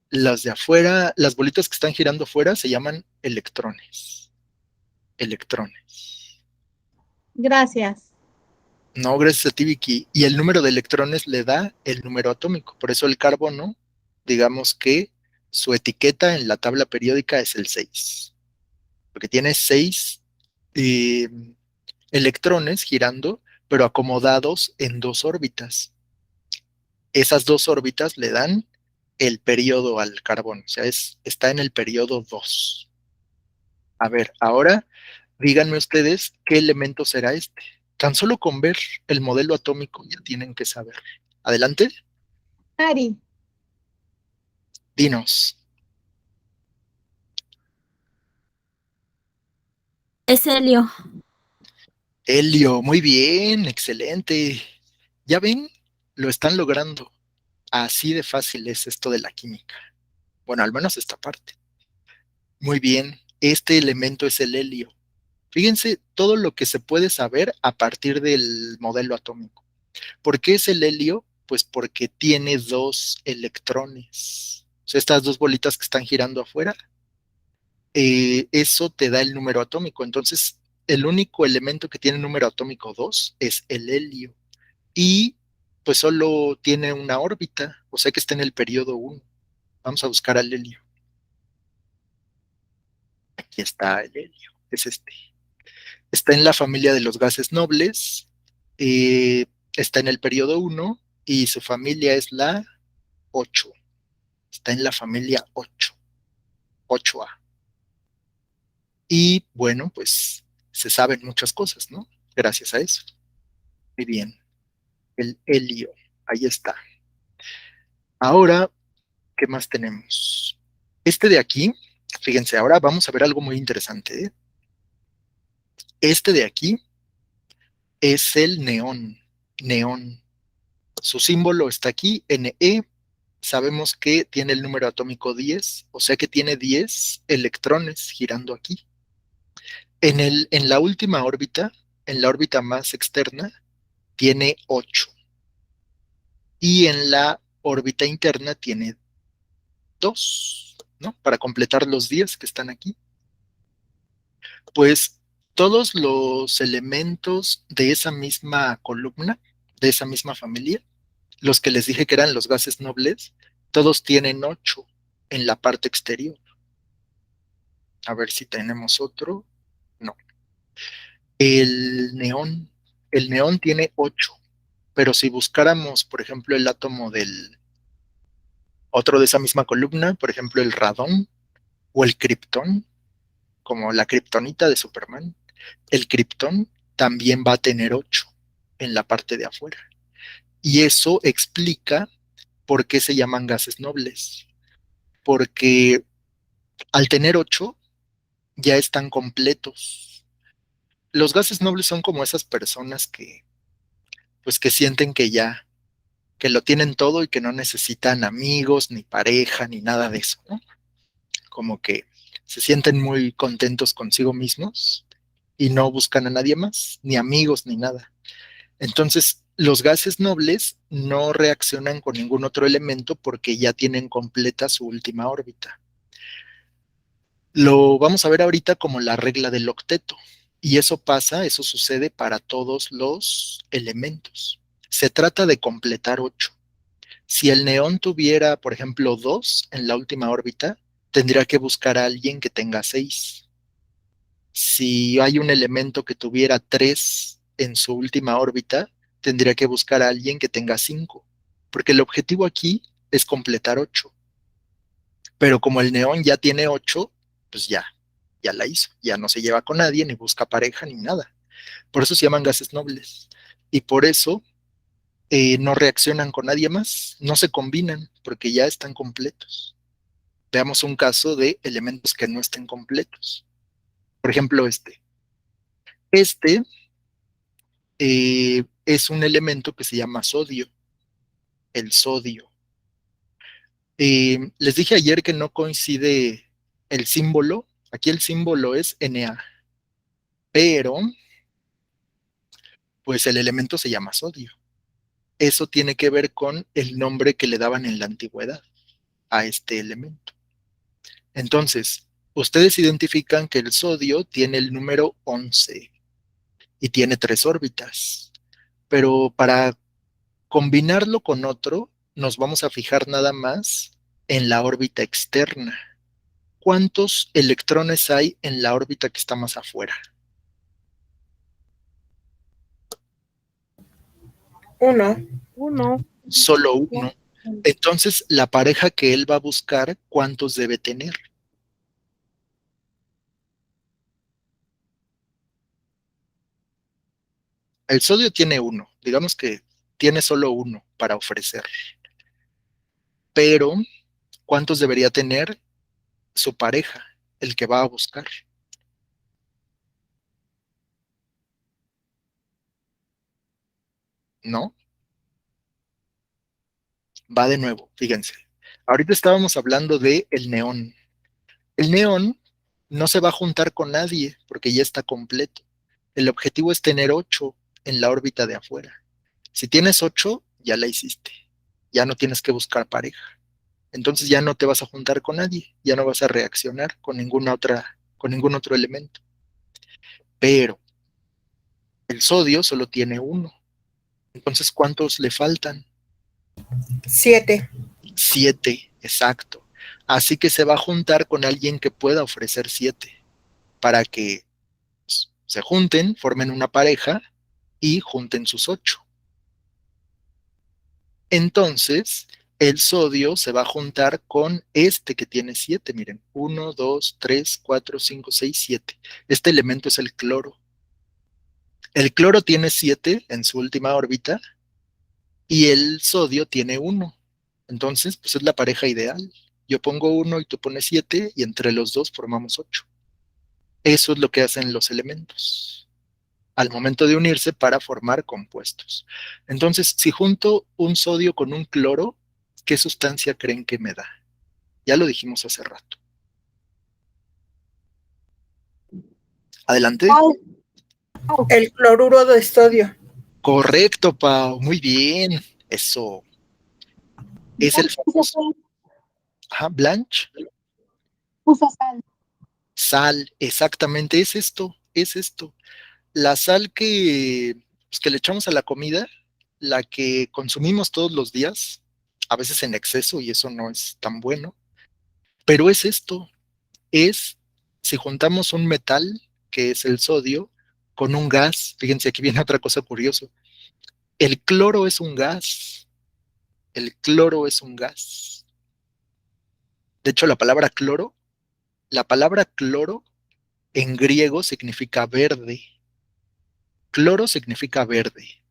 A: Las de afuera, las bolitas que están girando afuera se llaman electrones. Electrones.
B: Gracias.
A: No, gracias a ti, Vicky. Y el número de electrones le da el número atómico. Por eso el carbono, digamos que su etiqueta en la tabla periódica es el 6. Porque tiene 6 electrones girando, pero acomodados en dos órbitas. Esas dos órbitas le dan el periodo al carbono. O sea, está en el periodo 2. A ver, ahora díganme ustedes qué elemento será este. Tan solo con ver el modelo atómico ya tienen que saber. Adelante,
B: Ari,
A: dinos.
D: Es helio.
A: Helio, muy bien, excelente. ¿Ya ven? Lo están logrando. Así de fácil es esto de la química. Bueno, al menos esta parte. Muy bien, este elemento es el helio. Fíjense todo lo que se puede saber a partir del modelo atómico. ¿Por qué es el helio? Pues porque tiene dos electrones. O sea, estas dos bolitas que están girando afuera, eso te da el número atómico. Entonces, el único elemento que tiene número atómico 2 es el helio. Y pues solo tiene una órbita, o sea que está en el periodo 1. Vamos a buscar al helio. Aquí está el helio, es este. Está en la familia de los gases nobles, está en el periodo 1 y su familia es la 8. Está en la familia 8, 8A. Y bueno, pues se saben muchas cosas, ¿no? Gracias a eso. Muy bien. El helio, ahí está. Ahora, ¿qué más tenemos? Este de aquí, fíjense, ahora vamos a ver algo muy interesante, ¿eh? Este de aquí es el neón. Neón. Su símbolo está aquí, Ne. Sabemos que tiene el número atómico 10, o sea que tiene 10 electrones girando aquí. En la última órbita, en la órbita más externa, tiene 8. Y en la órbita interna tiene 2, ¿no? Para completar los 10 que están aquí. Pues todos los elementos de esa misma columna, de esa misma familia, los que les dije que eran los gases nobles, todos tienen 8 en la parte exterior. A ver si tenemos otro. No. El neón. El neón tiene 8. Pero si buscáramos, por ejemplo, el átomo del otro de esa misma columna, por ejemplo, el radón o el kriptón, como la kriptonita de Superman, el kriptón también va a tener 8 en la parte de afuera. Y eso explica por qué se llaman gases nobles. Porque al tener 8 ya están completos. Los gases nobles son como esas personas que, pues que sienten que lo tienen todo y que no necesitan amigos, ni pareja, ni nada de eso, ¿no? Como que se sienten muy contentos consigo mismos y no buscan a nadie más, ni amigos, ni nada. Entonces, los gases nobles no reaccionan con ningún otro elemento porque ya tienen completa su última órbita. Lo vamos a ver ahorita como la regla del octeto. Y eso sucede para todos los elementos. Se trata de completar 8. Si el neón tuviera, por ejemplo, 2 en la última órbita, tendría que buscar a alguien que tenga 6. Si hay un elemento que tuviera 3 en su última órbita, tendría que buscar a alguien que tenga 5. Porque el objetivo aquí es completar 8. Pero como el neón ya tiene 8, pues ya ya la hizo, ya no se lleva con nadie, ni busca pareja, ni nada. Por eso se llaman gases nobles. Y por eso no reaccionan con nadie más, no se combinan, porque ya están completos. Veamos un caso de elementos que no estén completos. Por ejemplo, este. Este es un elemento que se llama sodio, el sodio. Les dije ayer que no coincide el símbolo. Aquí el símbolo es Na, pero pues el elemento se llama sodio. Eso tiene que ver con el nombre que le daban en la antigüedad a este elemento. Entonces, ustedes identifican que el sodio tiene el número 11 y tiene 3 órbitas, pero para combinarlo con otro, nos vamos a fijar nada más en la órbita externa. ¿Cuántos electrones hay en la órbita que está más afuera?
G: 1.
F: 1.
A: Solo uno. Entonces, la pareja que él va a buscar, ¿cuántos debe tener? El sodio tiene uno, digamos que tiene solo uno para ofrecer. Pero, ¿cuántos debería tener su pareja, el que va a buscar? ¿No? Va de nuevo, fíjense. Ahorita estábamos hablando de el neón. El neón no se va a juntar con nadie porque ya está completo. El objetivo es tener 8 en la órbita de afuera. Si tienes 8, ya la hiciste. Ya no tienes que buscar pareja. Entonces ya no te vas a juntar con nadie, ya no vas a reaccionar con con ningún otro elemento. Pero el sodio solo tiene uno. Entonces, ¿cuántos le faltan?
G: 7.
A: 7, exacto. Así que se va a juntar con alguien que pueda ofrecer 7 para que se junten, formen una pareja y junten sus 8. Entonces, el sodio se va a juntar con este que tiene 7. Miren, 1, 2, 3, 4, 5, 6, 7. Este elemento es el cloro. El cloro tiene 7 en su última órbita y el sodio tiene 1. Entonces, pues es la pareja ideal. Yo pongo 1 y tú pones 7 y entre los dos formamos 8. Eso es lo que hacen los elementos al momento de unirse para formar compuestos. Entonces, si junto un sodio con un cloro, ¿qué sustancia creen que me da? Ya lo dijimos hace rato. Adelante.
G: El cloruro de sodio.
A: Correcto, Pau. Muy bien. Eso. Es el famoso. Ajá, Blanche.
B: Puso sal.
A: Sal, exactamente, es esto, es esto. La sal pues, que le echamos a la comida, la que consumimos todos los días, a veces en exceso y eso no es tan bueno, pero es esto, es si juntamos un metal, que es el sodio, con un gas, fíjense, aquí viene otra cosa curiosa, el cloro es un gas, el cloro es un gas. De hecho, la palabra cloro en griego significa verde. Cloro significa verde.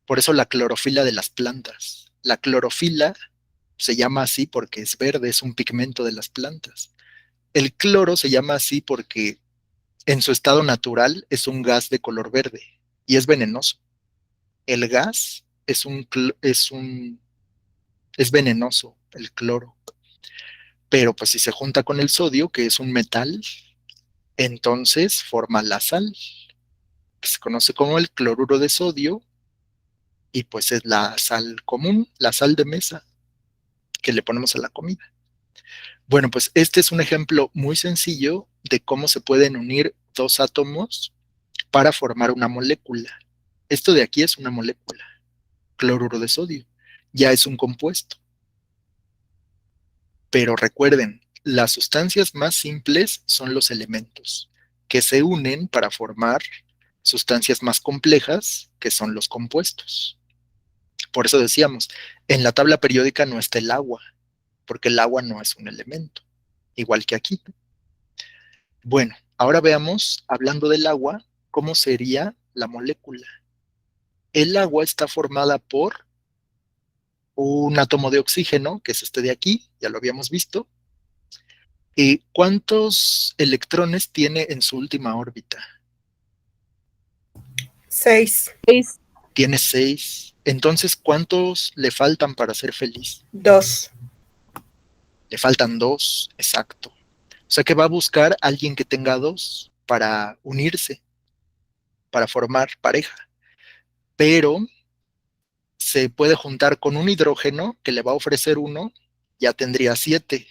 A: Por eso la clorofila de las plantas. La clorofila se llama así porque es verde, es un pigmento de las plantas. El cloro se llama así porque en su estado natural es un gas de color verde y es venenoso. El gas es venenoso, el cloro. Pero pues si se junta con el sodio, que es un metal, entonces forma la sal, que se conoce como el cloruro de sodio, y pues es la sal común, la sal de mesa que le ponemos a la comida. Bueno, pues este es un ejemplo muy sencillo de cómo se pueden unir dos átomos para formar una molécula. Esto de aquí es una molécula, cloruro de sodio, ya es un compuesto. Pero recuerden, las sustancias más simples son los elementos, que se unen para formar sustancias más complejas, que son los compuestos. Por eso decíamos, en la tabla periódica no está el agua, porque el agua no es un elemento, igual que aquí. Bueno, ahora veamos, hablando del agua, cómo sería la molécula. El agua está formada por un átomo de oxígeno, que es este de aquí, ya lo habíamos visto. ¿Cuántos electrones tiene en su última órbita?
H: 6.
A: Tiene 6. Entonces, ¿cuántos le faltan para ser feliz?
H: 2.
A: Le faltan 2, exacto. O sea que va a buscar a alguien que tenga 2 para unirse, para formar pareja. Pero se puede juntar con un hidrógeno que le va a ofrecer 1, ya tendría 7.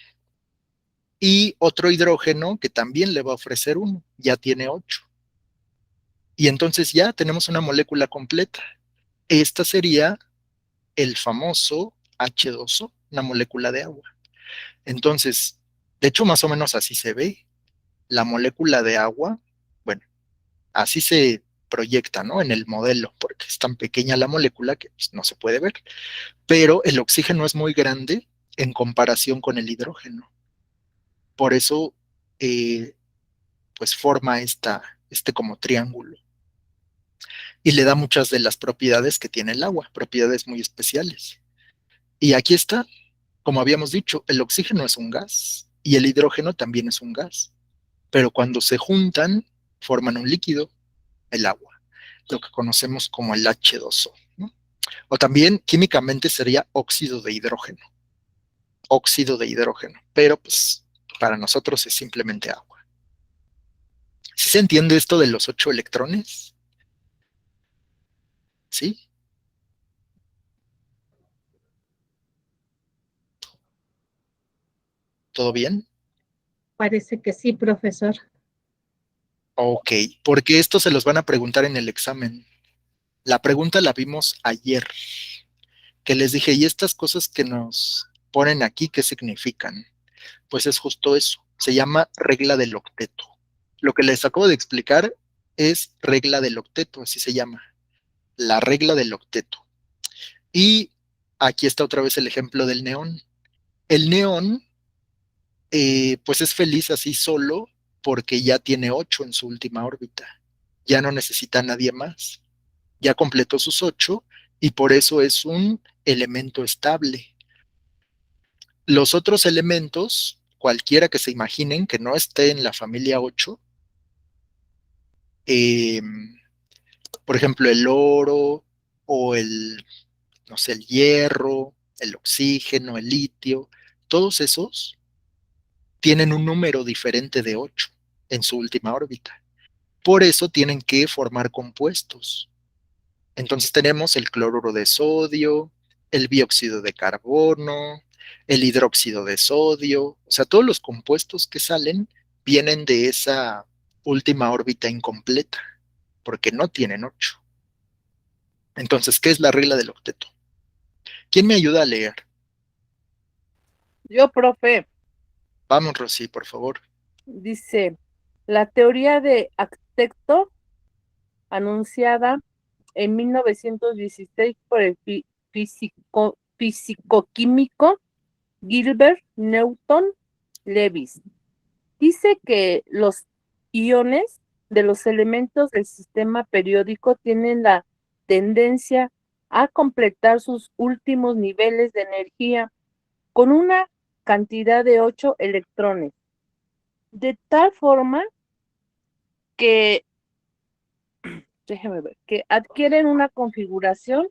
A: Y otro hidrógeno que también le va a ofrecer 1, ya tiene 8. Y entonces ya tenemos una molécula completa. Esta sería el famoso H2O, una molécula de agua. Entonces, de hecho, más o menos así se ve. La molécula de agua, bueno, así se proyecta, ¿no? En el modelo, porque es tan pequeña la molécula que pues, no se puede ver. Pero el oxígeno es muy grande en comparación con el hidrógeno. Por eso, pues forma este como triángulo. Y le da muchas de las propiedades que tiene el agua, propiedades muy especiales. Y aquí está, como habíamos dicho, el oxígeno es un gas y el hidrógeno también es un gas. Pero cuando se juntan, forman un líquido, el agua, lo que conocemos como el H2O, ¿no? O también químicamente sería óxido de hidrógeno, pero pues para nosotros es simplemente agua. ¿Sí se entiende esto de los 8 electrones? ¿Sí? ¿Todo bien?
B: Parece que sí, profesor.
A: Ok, porque esto se los van a preguntar en el examen. La pregunta la vimos ayer, que les dije, ¿y estas cosas que nos ponen aquí qué significan? Pues es justo eso, se llama regla del octeto. Lo que les acabo de explicar es regla del octeto, así se llama, la regla del octeto. Y aquí está otra vez el ejemplo del neón. El neón, pues es feliz así solo porque ya tiene 8 en su última órbita, ya no necesita a nadie más, ya completó sus 8 y por eso es un elemento estable. Los otros elementos, cualquiera que se imaginen que no esté en la familia 8, eh, por ejemplo, el oro o no sé, el hierro, el oxígeno, el litio, todos esos tienen un número diferente de 8 en su última órbita. Por eso tienen que formar compuestos. Entonces tenemos el cloruro de sodio, el dióxido de carbono, el hidróxido de sodio, o sea, todos los compuestos que salen vienen de esa última órbita incompleta, porque no tienen 8. Entonces, ¿qué es la regla del octeto? ¿Quién me ayuda a leer?
F: Yo, profe,
A: Vamos, Rosy, por favor.
F: dice, la teoría de octeto anunciada en 1916 por el físico-químico Gilbert Newton Lewis. Dice que los iones de los elementos del sistema periódico tienen la tendencia a completar sus últimos niveles de energía con una cantidad de 8 electrones, de tal forma que, déjeme ver, que adquieren una configuración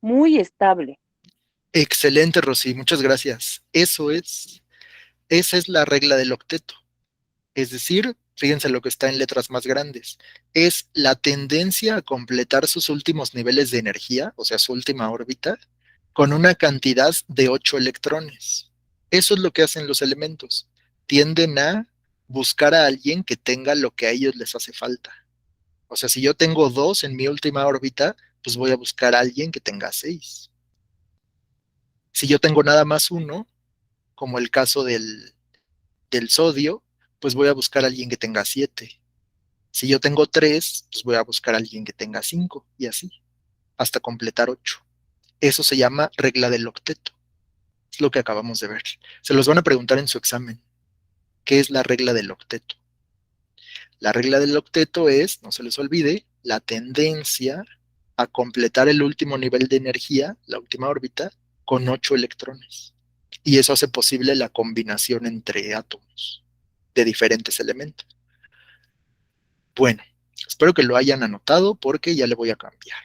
F: muy estable.
A: Excelente, Rosy, muchas gracias. Esa es la regla del octeto. Es decir, fíjense lo que está en letras más grandes. Es la tendencia a completar sus últimos niveles de energía, o sea, su última órbita, con una cantidad de 8 electrones. Eso es lo que hacen los elementos. Tienden a buscar a alguien que tenga lo que a ellos les hace falta. O sea, si yo tengo 2 en mi última órbita, pues voy a buscar a alguien que tenga 6. Si yo tengo nada más 1, como el caso del sodio, pues voy a buscar a alguien que tenga 7. Si yo tengo 3, pues voy a buscar a alguien que tenga 5 y así, hasta completar 8. Eso se llama regla del octeto. Es lo que acabamos de ver. Se los van a preguntar en su examen. ¿Qué es la regla del octeto? La regla del octeto es, no se les olvide, la tendencia a completar el último nivel de energía, la última órbita, con 8 electrones. Y eso hace posible la combinación entre átomos de diferentes elementos. Bueno, espero que lo hayan anotado porque ya le voy a cambiar.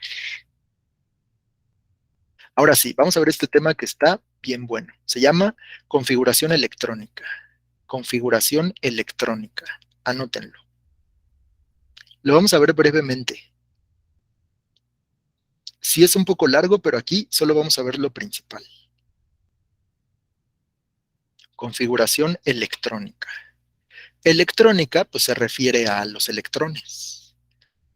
A: Ahora sí, vamos a ver este tema que está bien bueno. Se llama configuración electrónica. Configuración electrónica. Anótenlo. Lo vamos a ver brevemente. Sí es un poco largo, pero aquí solo vamos a ver lo principal. Configuración electrónica. Electrónica, pues se refiere a los electrones.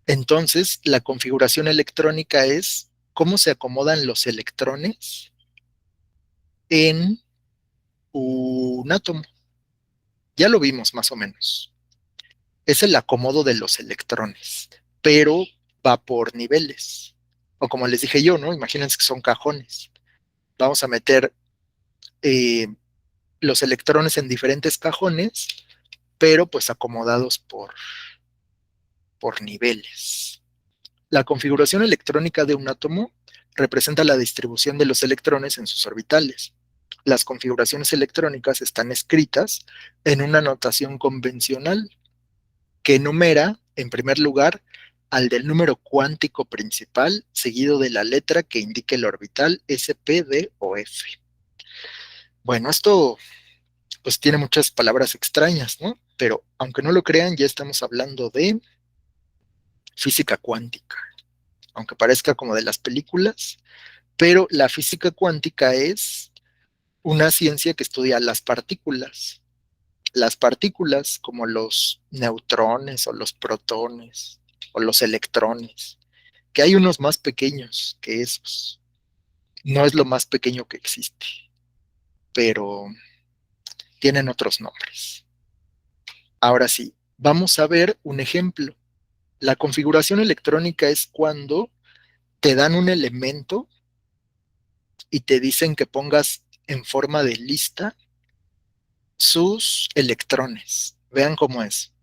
A: Entonces, la configuración electrónica es cómo se acomodan los electrones en un átomo. Ya lo vimos más o menos. Es el acomodo de los electrones, pero va por niveles. O como les dije yo, ¿no? Imagínense que son cajones. Vamos a meter los electrones en diferentes cajones, pero pues acomodados por niveles. La configuración electrónica de un átomo representa la distribución de los electrones en sus orbitales. Las configuraciones electrónicas están escritas en una notación convencional que enumera, en primer lugar, al del número cuántico principal, seguido de la letra que indique el orbital S, P, D o F. Bueno, esto pues tiene muchas palabras extrañas, ¿no? Pero aunque no lo crean, ya estamos hablando de física cuántica, aunque parezca como de las películas, pero la física cuántica es una ciencia que estudia las partículas. Las partículas como los neutrones o los protones o los electrones, que hay unos más pequeños que esos. No es lo más pequeño que existe, pero tienen otros nombres. Ahora sí, vamos a ver un ejemplo. La configuración electrónica es cuando te dan un elemento y te dicen que pongas en forma de lista sus electrones. Vean cómo es.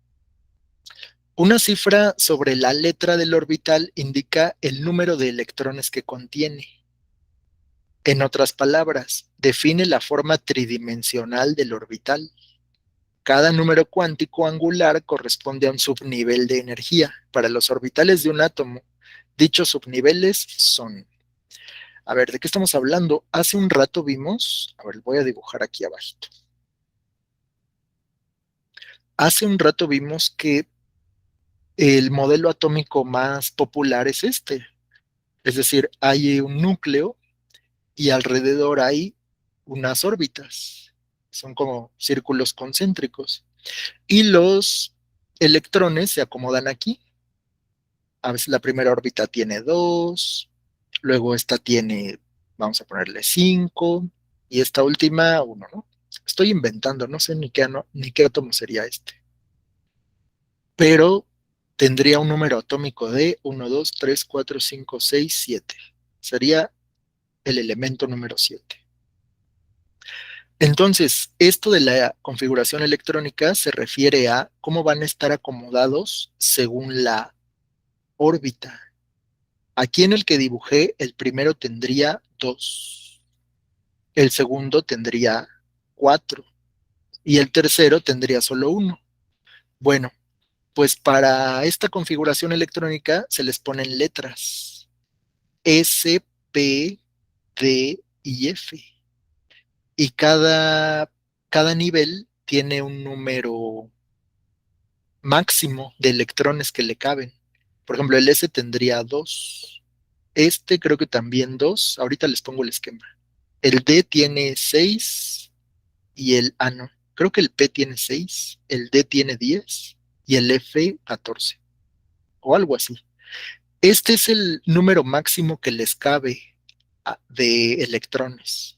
A: Una cifra sobre la letra del orbital indica el número de electrones que contiene. En otras palabras, define la forma tridimensional del orbital. Cada número cuántico angular corresponde a un subnivel de energía. Para los orbitales de un átomo, dichos subniveles son... A ver, ¿de qué estamos hablando? Hace un rato vimos... A ver, voy a dibujar aquí abajito. Hace un rato vimos que el modelo atómico más popular es este. Es decir, hay un núcleo y alrededor hay unas órbitas. Son como círculos concéntricos. Y los electrones se acomodan aquí. A veces la primera órbita tiene 2, luego esta tiene, vamos a ponerle 5, y esta última 1, ¿no? Estoy inventando, no sé ni qué átomo sería este. Pero tendría un número atómico de 1, 2, 3, 4, 5, 6, 7. Sería el elemento número 7. Entonces, esto de la configuración electrónica se refiere a cómo van a estar acomodados según la órbita. Aquí en el que dibujé, el primero tendría 2, el segundo tendría 4 y el tercero tendría solo 1. Bueno, pues para esta configuración electrónica se les ponen letras S, P, D y F. Y cada nivel tiene un número máximo de electrones que le caben. Por ejemplo, el S tendría 2. Este creo que también 2. Ahorita les pongo el esquema. El D tiene 6 y no. Creo que el P tiene 6, el D tiene 10 y el F 14. O algo así. Este es el número máximo que les cabe de electrones.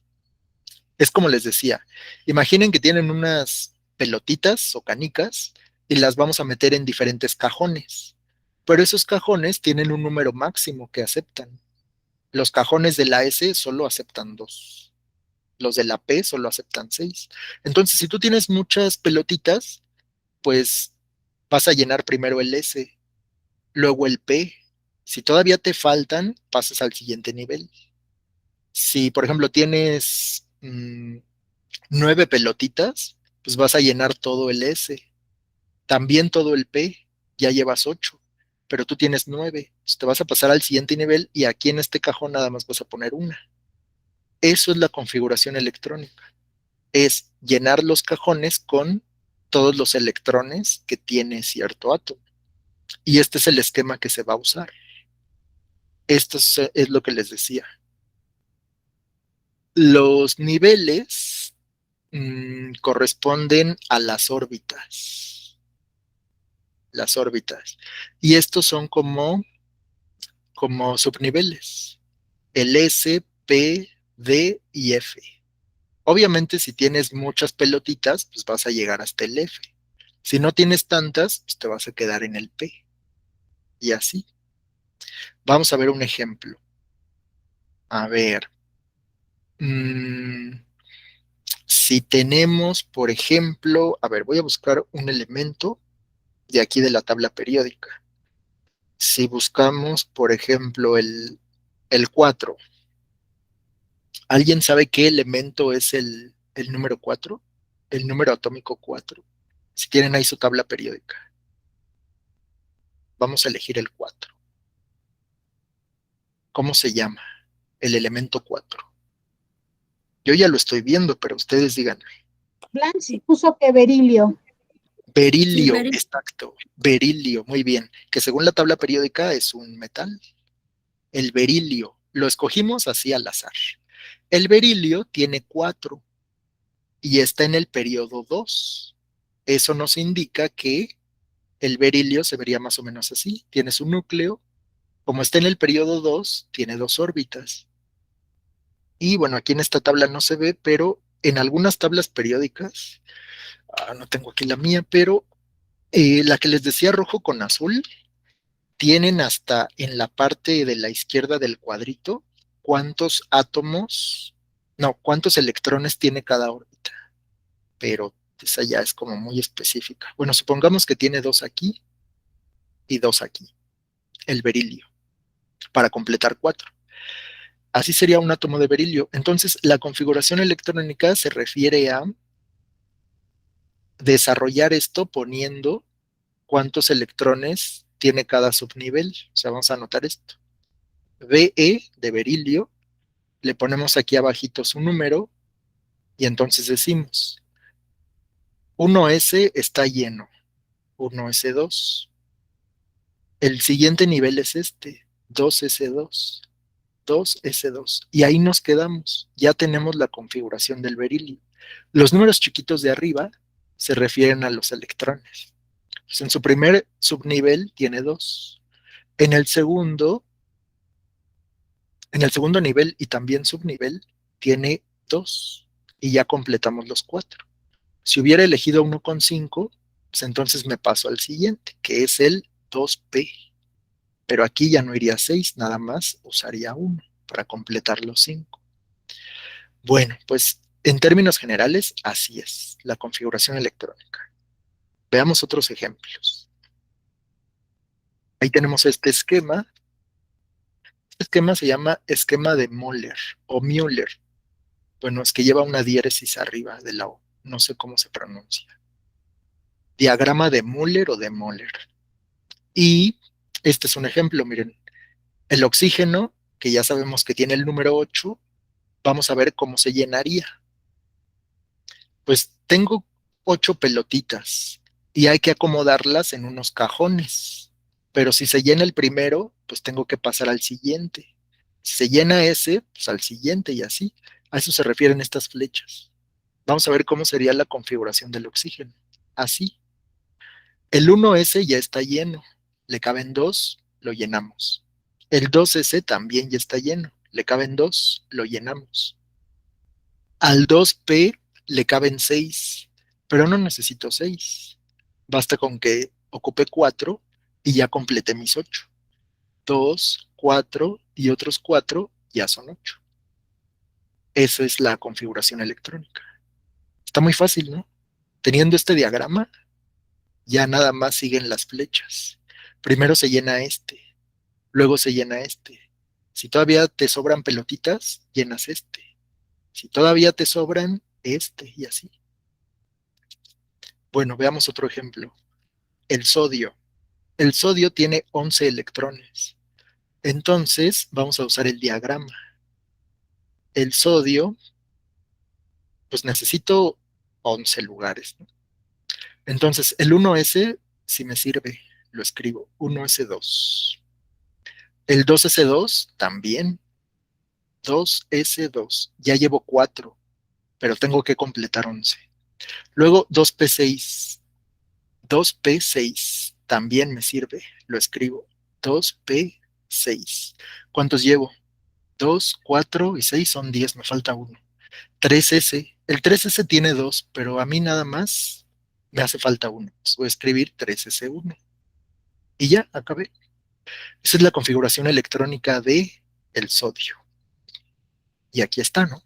A: Es como les decía, imaginen que tienen unas pelotitas o canicas y las vamos a meter en diferentes cajones, pero esos cajones tienen un número máximo que aceptan. Los cajones de la S solo aceptan 2. Los de la P solo aceptan 6. Entonces, si tú tienes muchas pelotitas, pues vas a llenar primero el S, luego el P. Si todavía te faltan, pasas al siguiente nivel. Si, por ejemplo, tienes 9 pelotitas, pues vas a llenar todo el S, también todo el P, ya llevas 8, pero tú tienes 9. Entonces te vas a pasar al siguiente nivel y aquí en este cajón nada más vas a poner una. Eso es la configuración electrónica. Es llenar los cajones con todos los electrones que tiene cierto átomo. Y este es el esquema que se va a usar. Esto es lo que les decía. Los niveles corresponden a las órbitas. Las órbitas. Y estos son como subniveles. El S, P, D y F. Obviamente, si tienes muchas pelotitas, pues vas a llegar hasta el F. Si no tienes tantas, pues te vas a quedar en el P. Y así. Vamos a ver un ejemplo. A ver. Si tenemos, por ejemplo, a ver, voy a buscar un elemento de aquí de la tabla periódica. Si buscamos, por ejemplo, el 4, ¿alguien sabe qué elemento es el número 4? El número atómico 4. Si tienen ahí su tabla periódica. Vamos a elegir el 4. ¿Cómo se llama? El elemento 4. Yo ya lo estoy viendo, pero ustedes digan.
B: Blanche puso que berilio.
A: Berilio,
D: Sí,
A: exacto. Berilio, muy bien. Que según la tabla periódica es un metal. El berilio. Lo escogimos así al azar. El berilio tiene 4 y está en el periodo 2. Eso nos indica que el berilio se vería más o menos así. Tiene su núcleo. Como está en el periodo 2, tiene 2 órbitas. Y bueno, aquí en esta tabla no se ve, pero en algunas tablas periódicas, no tengo aquí la mía, pero la que les decía rojo con azul, tienen hasta en la parte de la izquierda del cuadrito cuántos átomos, no, cuántos electrones tiene cada órbita, pero esa ya es como muy específica. Bueno, supongamos que tiene 2 aquí y 2 aquí, el berilio, para completar 4. Así sería un átomo de berilio. Entonces, la configuración electrónica se refiere a desarrollar esto poniendo cuántos electrones tiene cada subnivel. O sea, vamos a anotar esto. Be de berilio, le ponemos aquí abajito su número y entonces decimos 1s está lleno, 1s2. El siguiente nivel es este, 2s2, 2s2. Y ahí nos quedamos. Ya tenemos la configuración del berilio. Los números chiquitos de arriba se refieren a los electrones. Pues en su primer subnivel tiene 2. En el segundo nivel y también subnivel tiene 2. Y ya completamos los 4. Si hubiera elegido 1,5, pues entonces me paso al siguiente, que es el 2p. Pero aquí ya no iría 6, nada más usaría 1 para completar los 5. Bueno, pues en términos generales, así es la configuración electrónica. Veamos otros ejemplos. Ahí tenemos este esquema. Este esquema se llama esquema de Moller o Müller. Bueno, es que lleva una diéresis arriba de la O. No sé cómo se pronuncia. Diagrama de Müller o de Moller. Y este es un ejemplo, miren. El oxígeno, que ya sabemos que tiene el número 8, vamos a ver cómo se llenaría. Pues tengo 8 pelotitas y hay que acomodarlas en unos cajones. Pero si se llena el primero, pues tengo que pasar al siguiente. Si se llena ese, pues al siguiente y así. A eso se refieren estas flechas. Vamos a ver cómo sería la configuración del oxígeno. Así. El 1s ya está lleno. Le caben 2, lo llenamos. El 2s también ya está lleno. Le caben 2, lo llenamos. Al 2p le caben 6, pero no necesito 6. Basta con que ocupe 4 y ya completé mis 8. 2, 4 y otros 4 ya son 8. Eso es la configuración electrónica. Está muy fácil, ¿no? Teniendo este diagrama, ya nada más siguen las flechas. Primero se llena este, luego se llena este. Si todavía te sobran pelotitas, llenas este. Si todavía te sobran, este, y así. Bueno, veamos otro ejemplo. El sodio. El sodio tiene 11 electrones. Entonces, vamos a usar el diagrama. El sodio, pues necesito 11 lugares, ¿no? Entonces, el 1S, si me sirve, lo escribo, 1S2. El 2S2 también, 2S2. Ya llevo 4, pero tengo que completar 11. Luego 2P6. 2P6 también me sirve, lo escribo, 2P6. ¿Cuántos llevo? 2, 4 y 6 son 10, me falta uno. 3S, el 3S tiene 2, pero a mí nada más me hace falta uno. Voy a escribir 3S1. Y ya, acabé. Esa es la configuración electrónica de el sodio. Y aquí está, ¿no?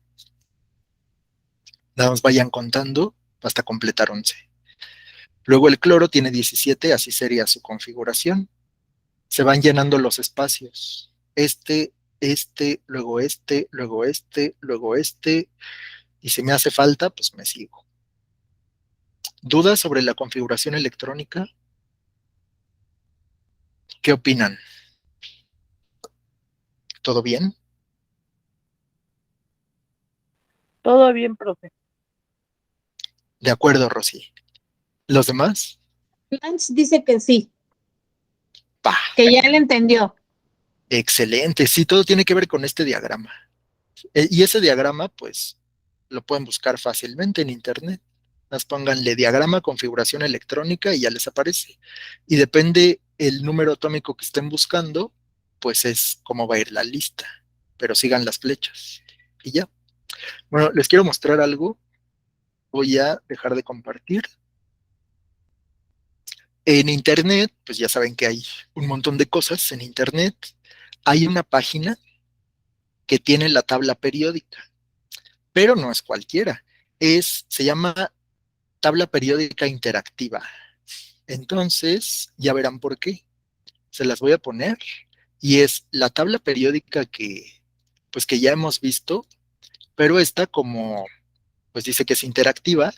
A: Nada más vayan contando hasta completar 11. Luego el cloro tiene 17, así sería su configuración. Se van llenando los espacios. Luego luego luego y si me hace falta, pues me sigo. ¿Dudas sobre la configuración electrónica? ¿Qué opinan? ¿Todo bien?
F: Todo bien, profe.
A: De acuerdo, Rosy. ¿Los demás?
B: Blanche dice que sí,
A: ¡Pah!
B: que ya le entendió.
A: Excelente. Sí, todo tiene que ver con este diagrama. Y ese diagrama, pues, lo pueden buscar fácilmente en internet. Las pónganle diagrama, configuración electrónica y ya les aparece. Y depende el número atómico que estén buscando, pues es cómo va a ir la lista. Pero sigan las flechas. Y ya. Bueno, les quiero mostrar algo. Voy a dejar de compartir. En internet, pues ya saben que hay un montón de cosas en internet. Hay una página que tiene la tabla periódica, pero no es cualquiera. Se llama tabla periódica interactiva. Entonces, ya verán por qué. Se las voy a poner. Y es la tabla periódica pues que ya hemos visto, pero esta como, pues dice que es interactiva,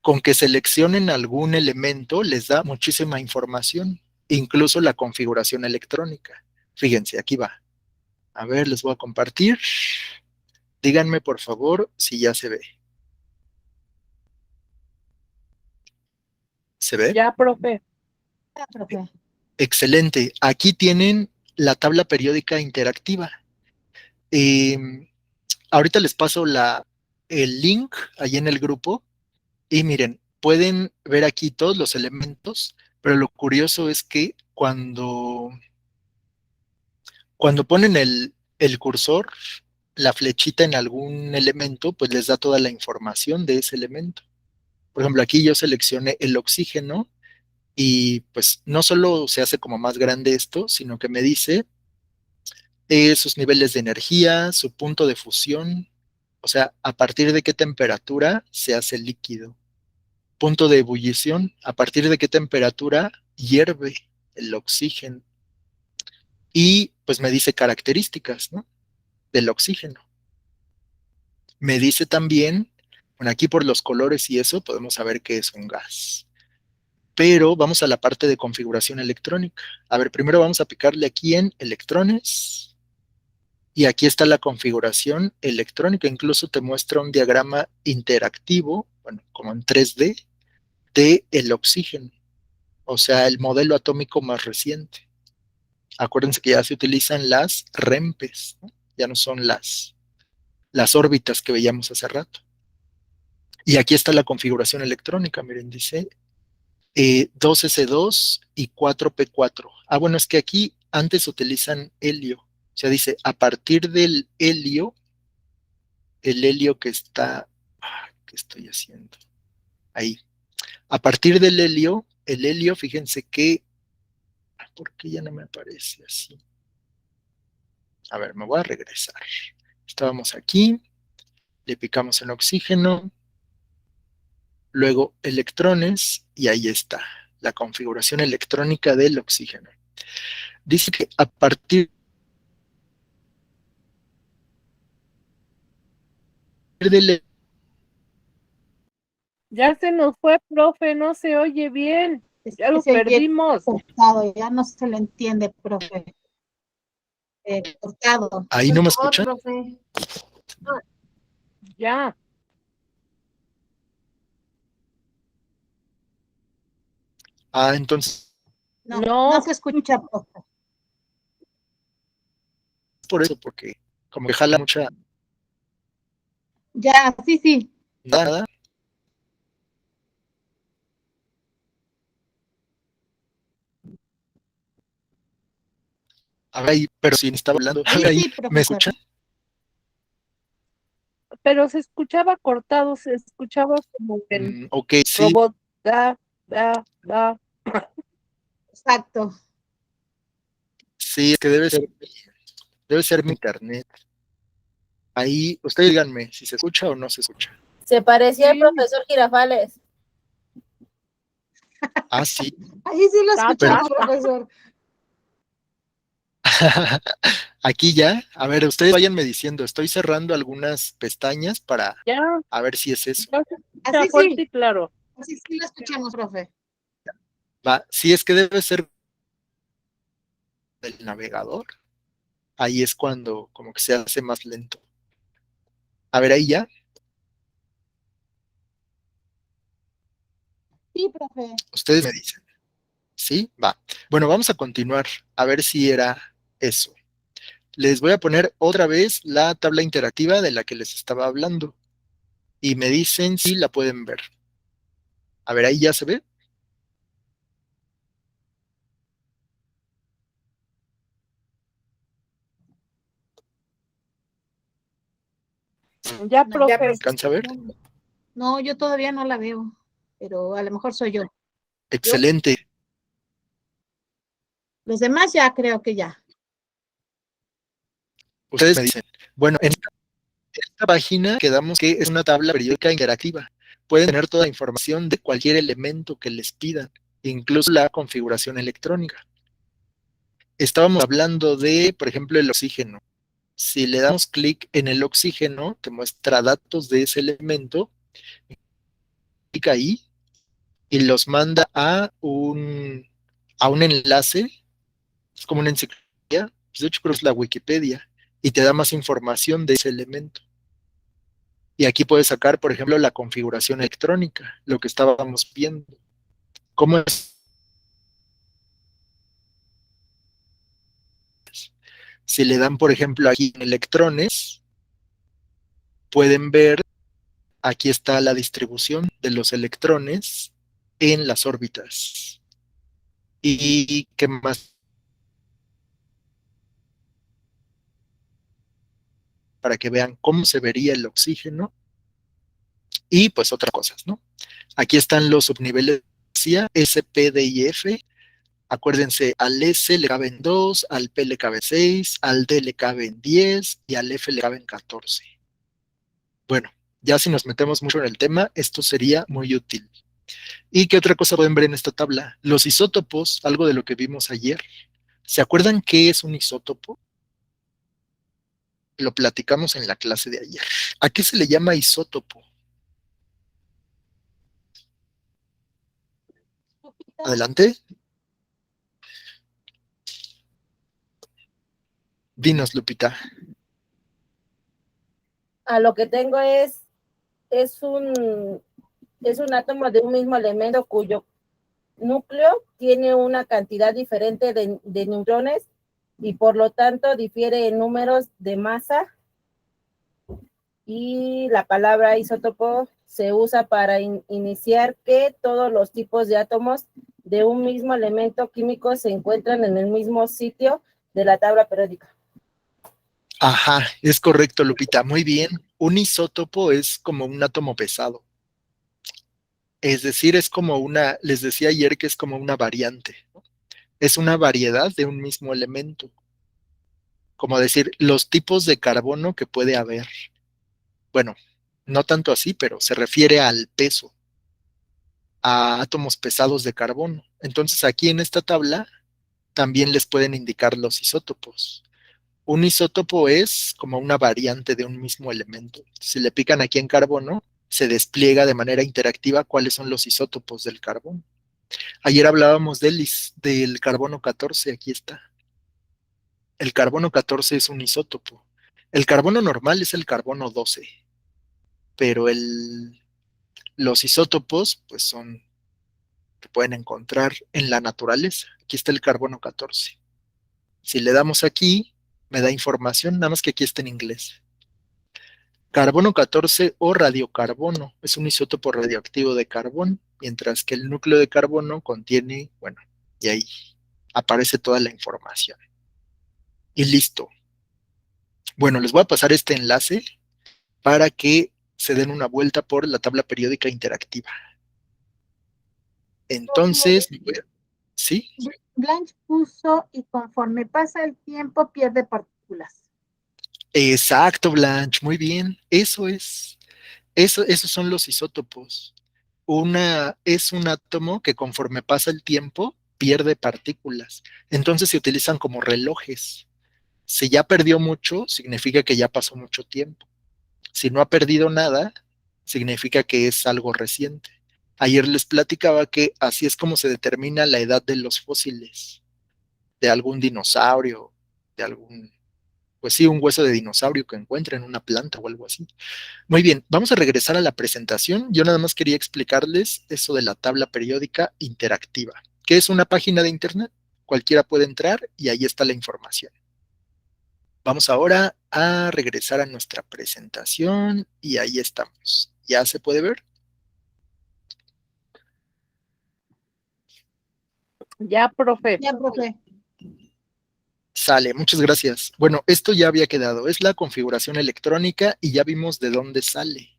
A: con que seleccionen algún elemento les da muchísima información, incluso la configuración electrónica. Fíjense, aquí va. A ver, les voy a compartir. Díganme, por favor, si ya se ve. ¿Se ve?
F: Ya, profe.
B: Profe.
A: Excelente. Aquí tienen la tabla periódica interactiva. Ahorita les paso el link ahí en el grupo y miren, pueden ver aquí todos los elementos, pero lo curioso es que cuando ponen el cursor, la flechita en algún elemento, pues les da toda la información de ese elemento. Por ejemplo, aquí yo seleccioné el oxígeno y pues no solo se hace como más grande esto, sino que me dice sus niveles de energía, su punto de fusión, o sea, a partir de qué temperatura se hace líquido. Punto de ebullición, a partir de qué temperatura hierve el oxígeno. Y pues me dice características, ¿no?, del oxígeno. Me dice también, bueno, aquí por los colores y eso podemos saber que es un gas. Pero vamos a la parte de configuración electrónica. A ver, primero vamos a picarle aquí en electrones. Y aquí está la configuración electrónica. Incluso te muestra un diagrama interactivo, bueno, como en 3D, de el oxígeno. O sea, el modelo atómico más reciente. Acuérdense que ya se utilizan las REMPes, ¿no? Ya no son las órbitas que veíamos hace rato. Y aquí está la configuración electrónica, miren, dice 2S2 y 4P4. Ah, bueno, es que aquí antes utilizan helio. O sea, dice, a partir del helio, el helio que está, ¿qué estoy haciendo? Ahí. A partir del helio, el helio, fíjense que, ¿por qué ya no me aparece así? A ver, me voy a regresar. Estábamos aquí, le picamos en oxígeno, luego electrones, y ahí está, la configuración electrónica del oxígeno. Dice que a partir del...
F: Ya se nos fue, profe, no se oye bien.
B: Es
F: Ya
B: que
F: lo
B: se oye
F: perdimos.
B: cortado, ya no se le entiende, profe. Cortado.
A: ¿Ahí no me
E: Por
A: escuchan?
E: favor, profe.
F: Ya.
A: Ah, entonces,
B: No,
F: No.
B: no se escucha, profe.
A: por eso, porque como que jala mucha...
B: Ya, sí, sí.
A: Nada. A ver ahí, pero si estaba hablando, a
B: Sí,
A: ver ahí,
B: sí,
A: ¿me
B: profesor.
A: escuchan?
F: Pero se escuchaba cortado, se escuchaba como en
A: Ok, sí,
F: robot. Da.
B: Exacto.
A: sí, es que debe ser mi internet. Ahí, ustedes díganme si se escucha o no se escucha.
G: Se parecía al
F: Sí.
G: profesor Girafales.
A: Ah, sí.
B: Ahí sí lo escuchamos,
F: Pero-
B: profesor.
A: Aquí ya, a ver, ustedes váyanme diciendo, estoy cerrando algunas pestañas para
F: Ya,
A: a ver si es eso.
F: ya se escucha
B: Así
F: fuerte
B: sí.
F: y claro.
B: Así sí lo escuchamos, profe.
A: Va, si es que debe ser del navegador, ahí es cuando como que se hace más lento. A ver, ahí ya,
B: Sí, profe.
A: ustedes me dicen, ¿sí? Va. Bueno, vamos a continuar, a ver si era eso. Les voy a poner otra vez la tabla interactiva de la que les estaba hablando y me dicen si la pueden ver. A ver, ahí ya se ve.
F: Ya,
B: No,
F: profe.
A: ¿Alcanza a ver?
B: no, yo todavía no la veo, pero a lo mejor soy yo.
A: Excelente.
B: Los demás ya creo que ya.
A: Ustedes me dicen, bueno, en esta página quedamos que es una tabla periódica interactiva. Pueden tener toda la información de cualquier elemento que les pidan, incluso la configuración electrónica. Estábamos hablando de, por ejemplo, el oxígeno. Si le damos clic en el oxígeno, te muestra datos de ese elemento, clic ahí y los manda a un enlace, es como una enciclopedia, pues de hecho creo que es la Wikipedia, y te da más información de ese elemento. Y aquí puedes sacar, por ejemplo, la configuración electrónica, lo que estábamos viendo. ¿Cómo es? Si le dan, por ejemplo, aquí en electrones, pueden ver, aquí está la distribución de los electrones en las órbitas. ¿Y qué más? Para que vean cómo se vería el oxígeno y pues otras cosas, ¿no? Aquí están los subniveles de S, P, D y F. Acuérdense, al S le caben 2, al P le cabe 6, al D le caben 10 y al F le caben 14. Bueno, ya si nos metemos mucho en el tema, esto sería muy útil. ¿Y qué otra cosa pueden ver en esta tabla? Los isótopos, algo de lo que vimos ayer. ¿Se acuerdan qué es un isótopo? Lo platicamos en la clase de ayer. ¿A qué se le llama isótopo? Adelante. Dinos, Lupita.
G: A lo que tengo es un átomo de un mismo elemento cuyo núcleo tiene una cantidad diferente de neutrones y por lo tanto difiere en números de masa, y la palabra isótopo se usa para iniciar que todos los tipos de átomos de un mismo elemento químico se encuentran en el mismo sitio de la tabla periódica.
A: Ajá, es correcto, Lupita. Muy bien. Un isótopo es como un átomo pesado. Es decir, es como una, les decía ayer que es como una variante, ¿no? Es una variedad de un mismo elemento. como decir, los tipos de carbono que puede haber. Bueno, no tanto así, pero se refiere al peso, a átomos pesados de carbono. Entonces aquí en esta tabla también les pueden indicar los isótopos. Un isótopo es como una variante de un mismo elemento. Si le pican aquí en carbono, se despliega de manera interactiva cuáles son los isótopos del carbono. Ayer hablábamos del carbono 14, aquí está. El carbono 14 es un isótopo. El carbono normal es el carbono 12, pero los isótopos pues son que pueden encontrar en la naturaleza. Aquí está el carbono 14. Si le damos aquí, me da información, nada más que aquí está en inglés. Carbono 14 o radiocarbono es un isótopo radioactivo de carbón, mientras que el núcleo de carbono contiene, bueno, y ahí aparece toda la información. Y listo. Bueno, les voy a pasar este enlace para que se den una vuelta por la tabla periódica interactiva. Entonces, ¿sí?
B: Blanche puso y conforme pasa el tiempo pierde partículas.
A: Exacto, Blanche, muy bien. Eso es. Esos son los isótopos. Es un átomo que conforme pasa el tiempo pierde partículas. Entonces se utilizan como relojes. Si ya perdió mucho, significa que ya pasó mucho tiempo. Si no ha perdido nada, significa que es algo reciente. Ayer les platicaba que así es como se determina la edad de los fósiles, de algún dinosaurio, de algún, pues sí, un hueso de dinosaurio que encuentra en una planta o algo así. Muy bien, vamos a regresar a la presentación. Yo nada más quería explicarles eso de la tabla periódica interactiva, que es una página de internet. Cualquiera puede entrar y ahí está la información. Vamos ahora a regresar a nuestra presentación y ahí estamos. ¿Ya se puede ver?
F: Ya, profe.
B: Ya, profe.
A: Sale, muchas gracias. Bueno, esto ya había quedado. Es la configuración electrónica y ya vimos de dónde sale.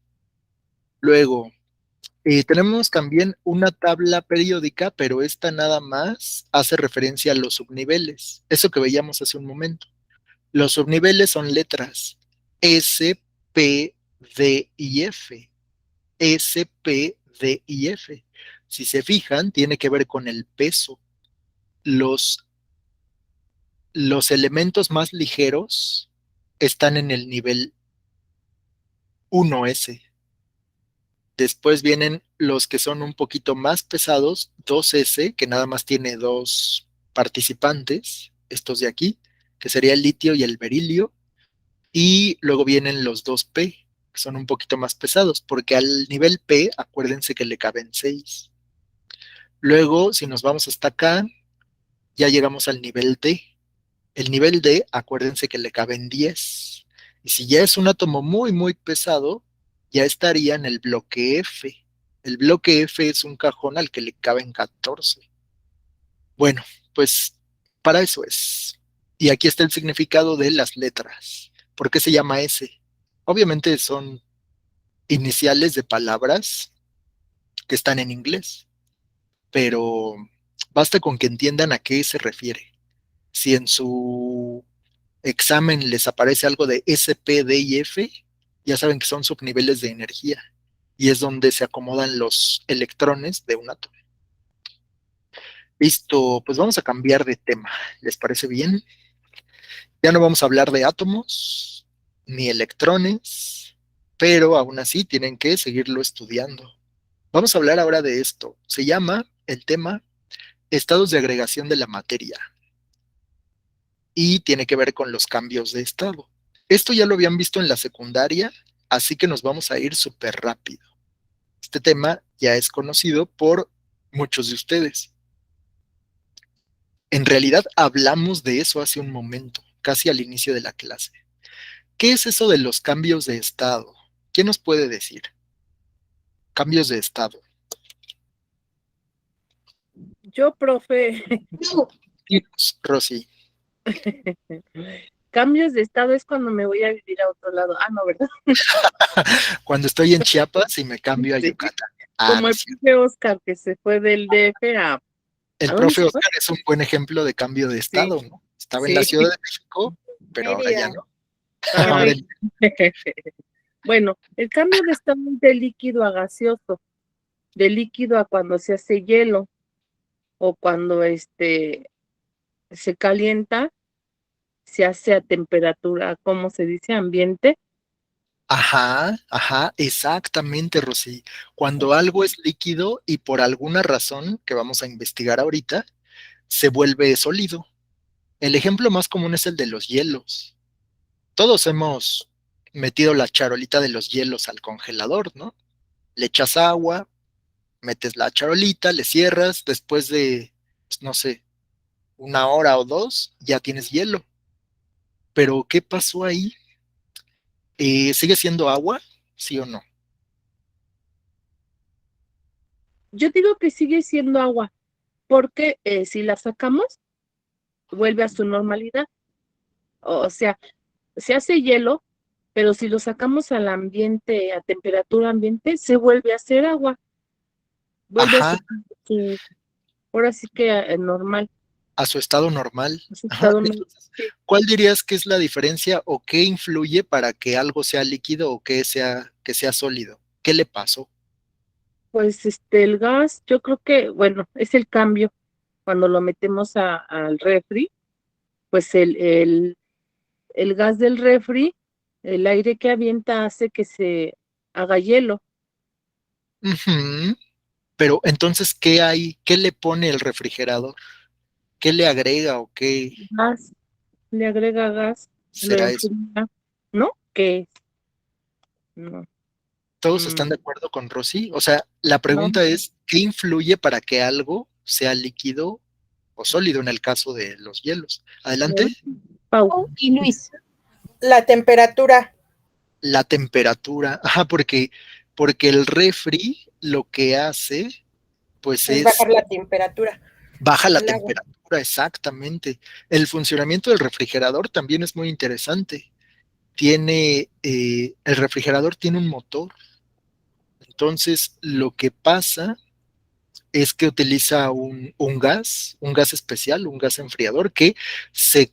A: Luego, tenemos también una tabla periódica, pero esta nada más hace referencia a los subniveles. Eso que veíamos hace un momento. Los subniveles son letras S, P, D y F. S, P, D y F. Si se fijan, tiene que ver con el peso. Los elementos más ligeros están en el nivel 1S. Después vienen los que son un poquito más pesados, 2S, que nada más tiene dos participantes, estos de aquí, que sería el litio y el berilio. Y luego vienen los 2P, que son un poquito más pesados, porque al nivel P, acuérdense que le caben 6. Luego, si nos vamos hasta acá, ya llegamos al nivel D. El nivel D, acuérdense que le caben 10. Y si ya es un átomo muy, muy pesado, ya estaría en el bloque F. El bloque F es un cajón al que le caben 14. Bueno, pues para eso es. Y aquí está el significado de las letras. ¿Por qué se llama S? Obviamente son iniciales de palabras que están en inglés, pero basta con que entiendan a qué se refiere. Si en su examen les aparece algo de S, P, D y F, ya saben que son subniveles de energía y es donde se acomodan los electrones de un átomo. Listo, pues vamos a cambiar de tema. ¿Les parece bien? Ya no vamos a hablar de átomos ni electrones, pero aún así tienen que seguirlo estudiando. Vamos a hablar ahora de esto. Se llama el tema estados de agregación de la materia y tiene que ver con los cambios de estado. Esto ya lo habían visto en la secundaria, así que nos vamos a ir súper rápido. Este tema ya es conocido por muchos de ustedes. En realidad hablamos de eso hace un momento, casi al inicio de la clase. ¿Qué es eso de los cambios de estado? ¿Quién nos puede decir? Cambios de estado.
F: Yo, profe.
A: Rosy.
F: Cambios de estado es cuando me voy a vivir a otro lado. Ah, no, ¿verdad?
A: Cuando estoy en Chiapas y me cambio a Yucatán.
F: Como el profe Oscar, que se fue del DF a...
A: El profe Oscar es un buen ejemplo de cambio de estado, ¿no? Estaba en la Ciudad de México, pero ahora ya no.
F: Ah,
A: Ahora ya-
F: Bueno, el cambio de estado de líquido a gaseoso, de líquido a cuando se hace hielo o cuando se calienta, se hace a temperatura, ¿cómo se dice? Ambiente.
A: Ajá, exactamente, Rosy. Cuando algo es líquido y por alguna razón que vamos a investigar ahorita, se vuelve sólido. El ejemplo más común es el de los hielos. Todos hemos metido la charolita de los hielos al congelador, ¿no? Le echas agua, metes la charolita, le cierras, después de, pues, no sé, una hora o dos, ya tienes hielo. Pero, ¿qué pasó ahí? ¿Sigue siendo agua? ¿Sí o no?
F: Yo digo que sigue siendo agua, porque si la sacamos, vuelve a su normalidad. O sea, se hace hielo, pero si lo sacamos al ambiente, a temperatura ambiente, se vuelve a hacer agua, vuelve a
A: Ajá,
F: ahora sí que normal,
A: a su estado normal.
F: a su
A: Ajá.
F: estado normal.
A: Entonces, ¿cuál dirías que es la diferencia o qué influye para que algo sea líquido o que sea sólido? ¿Qué le pasó?
F: Pues el gas, yo creo que, bueno, es el cambio cuando lo metemos al refri, pues el gas del refri, el aire que avienta hace que se haga hielo.
A: Ujú. Pero entonces, ¿qué hay? ¿Qué le pone el refrigerador? ¿Qué le agrega o qué
F: Gas, le agrega gas, lo
A: será eso?
F: enfría, ¿no? ¿Qué es? No,
A: ¿Todos están de
F: mm,
A: acuerdo con Rosy? O sea, la
F: no,
A: pregunta es, ¿qué influye para que algo sea líquido o sólido en el caso de los hielos? Adelante.
F: Pau.
B: Y Luis,
G: La temperatura.
A: La temperatura. Ajá, porque el refri lo que hace, pues
G: Es
A: es
G: bajar la temperatura
A: baja la
G: del agua.
A: temperatura, exactamente. El funcionamiento del refrigerador también es muy interesante. El refrigerador tiene un motor. Entonces, lo que pasa es que utiliza un gas especial, un gas enfriador que se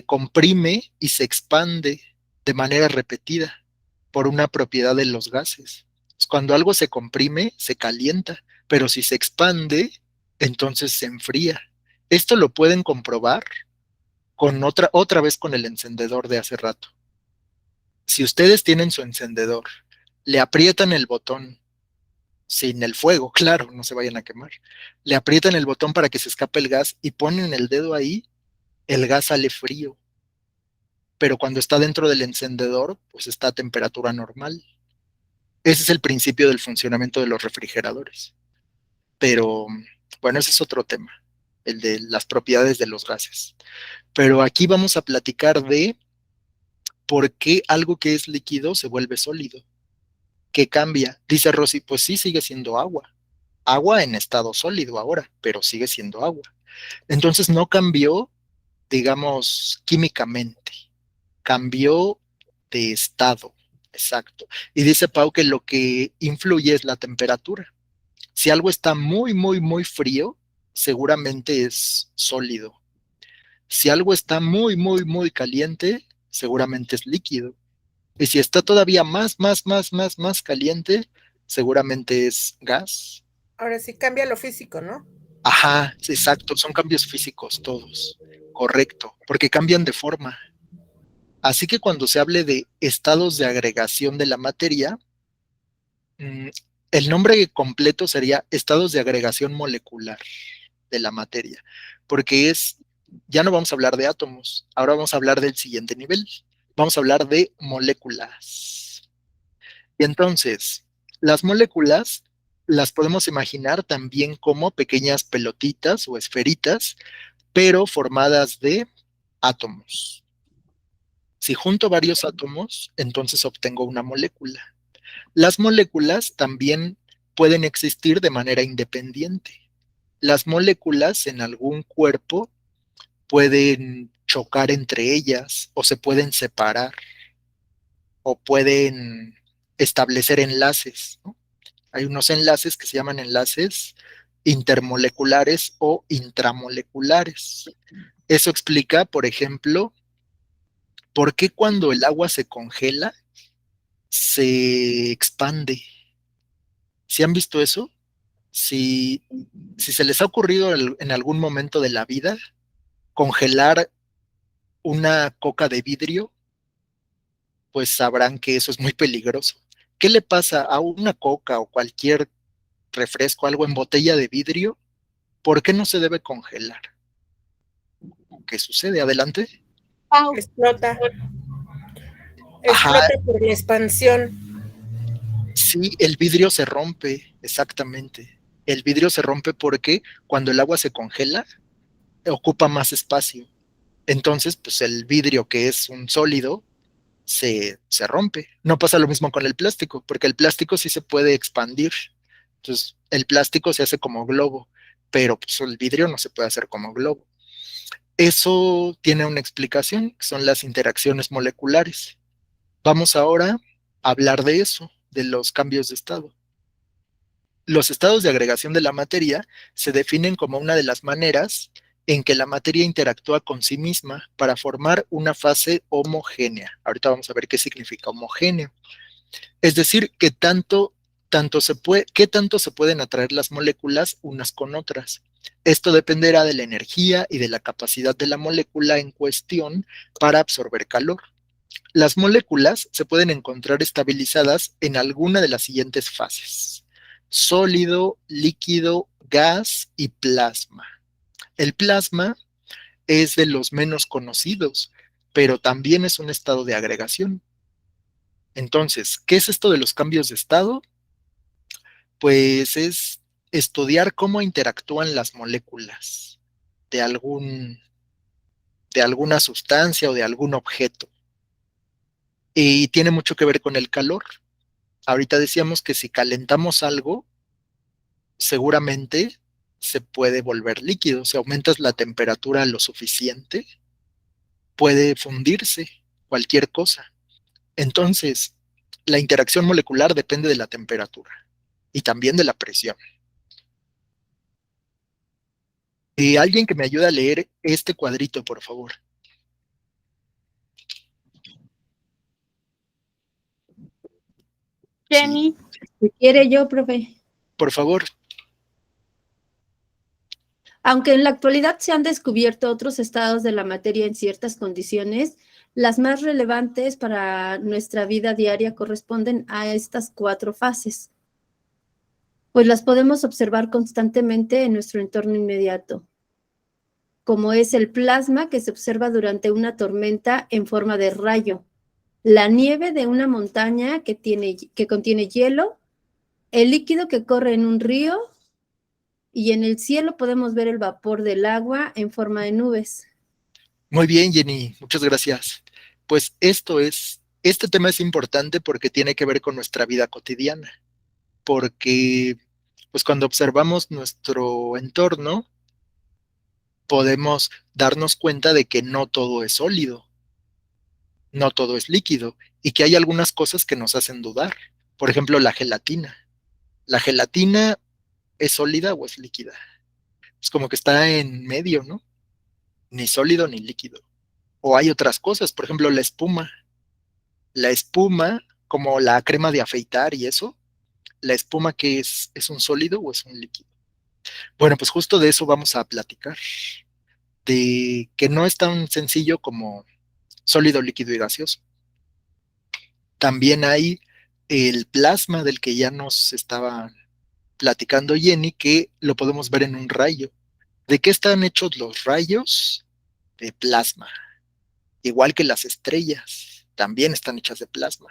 A: comprime y se expande de manera repetida por una propiedad de los gases. Cuando algo se comprime, se calienta, pero si se expande, entonces se enfría. Esto lo pueden comprobar con otra vez con el encendedor de hace rato. Si ustedes tienen su encendedor, le aprietan el botón sin el fuego, claro, no se vayan a quemar. Le aprietan el botón para que se escape el gas y ponen el dedo ahí, el gas sale frío, pero cuando está dentro del encendedor, pues está a temperatura normal. Ese es el principio del funcionamiento de los refrigeradores. Pero bueno, ese es otro tema, el de las propiedades de los gases. Pero aquí vamos a platicar de por qué algo que es líquido se vuelve sólido. ¿Qué cambia? Dice Rosy, pues sí, sigue siendo agua. Agua en estado sólido ahora, pero sigue siendo agua. Entonces no cambió, digamos, químicamente, cambió de estado, exacto. Y dice Pau que lo que influye es la temperatura. Si algo está muy frío, seguramente es sólido. Si algo está muy caliente, seguramente es líquido. Y si está todavía más caliente, seguramente es gas.
G: Ahora sí cambia lo físico, ¿no?
A: Ajá, sí, exacto, son cambios físicos todos, correcto, porque cambian de forma. Así que cuando se hable de estados de agregación de la materia, mm, el nombre completo sería estados de agregación molecular de la materia, porque ya no vamos a hablar de átomos, ahora vamos a hablar del siguiente nivel, vamos a hablar de moléculas. Y entonces, las moléculas las podemos imaginar también como pequeñas pelotitas o esferitas, pero formadas de átomos. Si junto varios átomos, entonces obtengo una molécula. Las moléculas también pueden existir de manera independiente. Las moléculas en algún cuerpo pueden chocar entre ellas o se pueden separar o pueden establecer enlaces, ¿no? Hay unos enlaces que se llaman enlaces intermoleculares o intramoleculares. Eso explica, por ejemplo, ¿Por qué cuando el agua se congela se expande? ¿Sí han visto eso? Si se les ha ocurrido en algún momento de la vida congelar una coca de vidrio, pues sabrán que eso es muy peligroso. ¿Qué le pasa a una coca o cualquier refresco, algo en botella de vidrio? ¿Por qué no se debe congelar? ¿Qué sucede? Adelante.
B: Pau,
H: Explota.
A: Ajá,
H: Explota por la expansión.
A: sí, el vidrio se rompe, exactamente. El vidrio se rompe porque cuando el agua se congela, ocupa más espacio. Entonces, pues el vidrio, que es un sólido, se rompe. No pasa lo mismo con el plástico, porque el plástico sí se puede expandir. Entonces, el plástico se hace como globo, pero pues, el vidrio no se puede hacer como globo. Eso tiene una explicación, que son las interacciones moleculares. Vamos ahora a hablar de eso, de los cambios de estado. Los estados de agregación de la materia se definen como una de las maneras en que la materia interactúa con sí misma para formar una fase homogénea. Ahorita vamos a ver qué significa homogéneo. Es decir, qué tanto se pueden atraer las moléculas unas con otras. Esto dependerá de la energía y de la capacidad de la molécula en cuestión para absorber calor. Las moléculas se pueden encontrar estabilizadas en alguna de las siguientes fases: sólido, líquido, gas y plasma. El plasma es de los menos conocidos, pero también es un estado de agregación. Entonces, ¿qué es esto de los cambios de estado? Pues es estudiar cómo interactúan las moléculas de de alguna sustancia o de algún objeto. Y tiene mucho que ver con el calor. Ahorita decíamos que si calentamos algo, seguramente se puede volver líquido. Si aumentas la temperatura lo suficiente, puede fundirse cualquier cosa. Entonces, la interacción molecular depende de la temperatura y también de la presión. Alguien que me ayude a leer este cuadrito, por favor.
B: Jenny,
E: Si quiere yo, profe.
A: Por favor.
E: Aunque en la actualidad se han descubierto otros estados de la materia en ciertas condiciones, las más relevantes para nuestra vida diaria corresponden a estas 4 fases, pues las podemos observar constantemente en nuestro entorno inmediato, como es el plasma que se observa durante una tormenta en forma de rayo, la nieve de una montaña que contiene hielo, el líquido que corre en un río, y en el cielo podemos ver el vapor del agua en forma de nubes.
A: Muy bien, Jenny, muchas gracias. Pues este tema es importante porque tiene que ver con nuestra vida cotidiana, porque pues cuando observamos nuestro entorno, podemos darnos cuenta de que no todo es sólido, no todo es líquido, y que hay algunas cosas que nos hacen dudar. Por ejemplo, la gelatina. ¿La gelatina es sólida o es líquida? Es como que está en medio, ¿no? Ni sólido ni líquido. O hay otras cosas, por ejemplo, la espuma. La espuma, como la crema de afeitar y eso, la espuma que es un sólido o es un líquido. Bueno, pues justo de eso vamos a platicar, de que no es tan sencillo como sólido, líquido y gaseoso. También hay el plasma del que ya nos estaba platicando Jenny, que lo podemos ver en un rayo. ¿De qué están hechos los rayos? De plasma. Igual que las estrellas, también están hechas de plasma.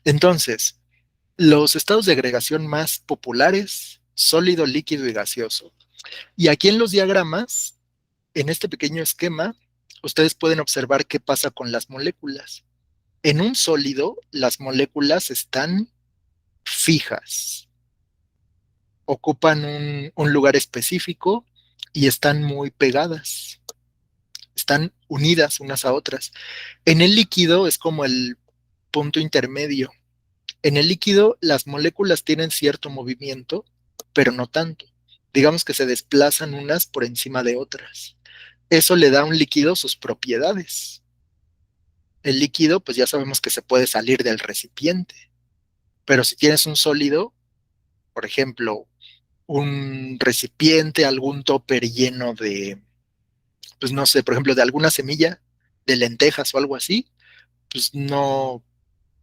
A: Entonces, los estados de agregación más populares: sólido, líquido y gaseoso. Y aquí en los diagramas, en este pequeño esquema, ustedes pueden observar qué pasa con las moléculas. En un sólido, las moléculas están fijas, ocupan un lugar específico y están muy pegadas, están unidas unas a otras. En el líquido es como el punto intermedio. En el líquido, las moléculas tienen cierto movimiento, pero no tanto. Digamos que se desplazan unas por encima de otras. Eso le da a un líquido sus propiedades. El líquido, pues ya sabemos que se puede salir del recipiente, pero si tienes un sólido, por ejemplo, un recipiente, algún topper lleno de, pues no sé, por ejemplo, de alguna semilla, de lentejas o algo así, pues no,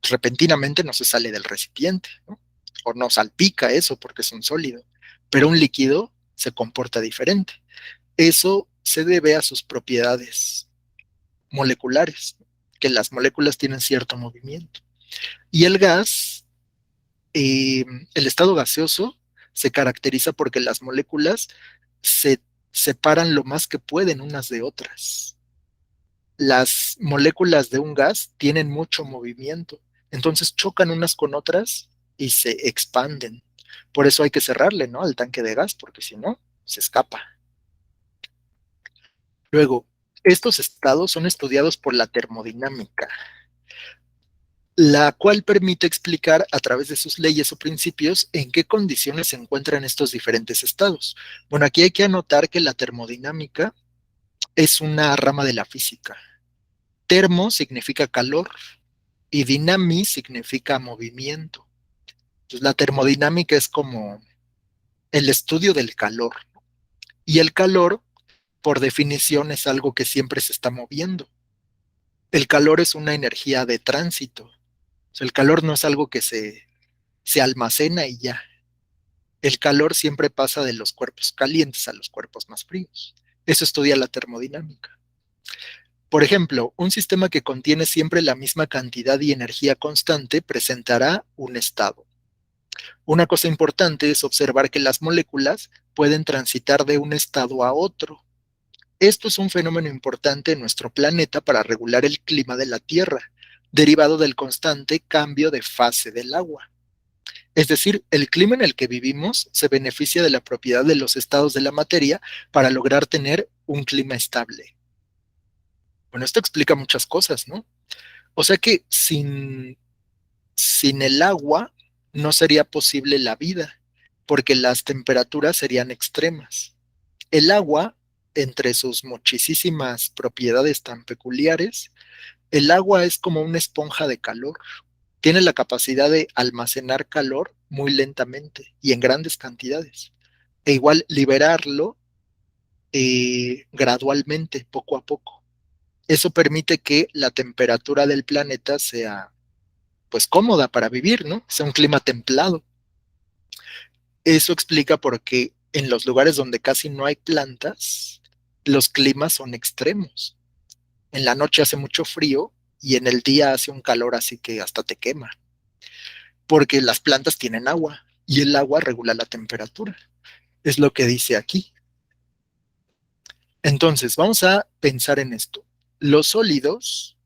A: repentinamente no se sale del recipiente, ¿no? O no salpica eso porque es un sólido, pero un líquido se comporta diferente. Eso se debe a sus propiedades moleculares, que las moléculas tienen cierto movimiento. Y el gas, el estado gaseoso, se caracteriza porque las moléculas se separan lo más que pueden unas de otras. Las moléculas de un gas tienen mucho movimiento, entonces chocan unas con otras y se expanden. Por eso hay que cerrarle, ¿no?, al tanque de gas, porque si no, se escapa. Luego, estos estados son estudiados por la termodinámica, la cual permite explicar a través de sus leyes o principios en qué condiciones se encuentran estos diferentes estados. Bueno, aquí hay que anotar que la termodinámica es una rama de la física. Termo significa calor y dinami significa movimiento. Entonces, la termodinámica es como el estudio del calor. Y el calor, por definición, es algo que siempre se está moviendo. El calor es una energía de tránsito. O sea, el calor no es algo que se almacena y ya. El calor siempre pasa de los cuerpos calientes a los cuerpos más fríos. Eso estudia la termodinámica. Por ejemplo, un sistema que contiene siempre la misma cantidad y energía constante presentará un estado. Una cosa importante es observar que las moléculas pueden transitar de un estado a otro. Esto es un fenómeno importante en nuestro planeta para regular el clima de la Tierra, derivado del constante cambio de fase del agua. Es decir, el clima en el que vivimos se beneficia de la propiedad de los estados de la materia para lograr tener un clima estable. Bueno, esto explica muchas cosas, ¿no? O sea que sin el agua no sería posible la vida, porque las temperaturas serían extremas. El agua, entre sus muchísimas propiedades tan peculiares, el agua es como una esponja de calor. Tiene la capacidad de almacenar calor muy lentamente y en grandes cantidades. E igual liberarlo gradualmente, poco a poco. Eso permite que la temperatura del planeta sea, pues, cómoda para vivir, ¿no? Sea un clima templado. Eso explica por qué en los lugares donde casi no hay plantas, los climas son extremos. En la noche hace mucho frío y en el día hace un calor así que hasta te quema. Porque las plantas tienen agua y el agua regula la temperatura. Es lo que dice aquí. Entonces, vamos a pensar en esto. Los sólidos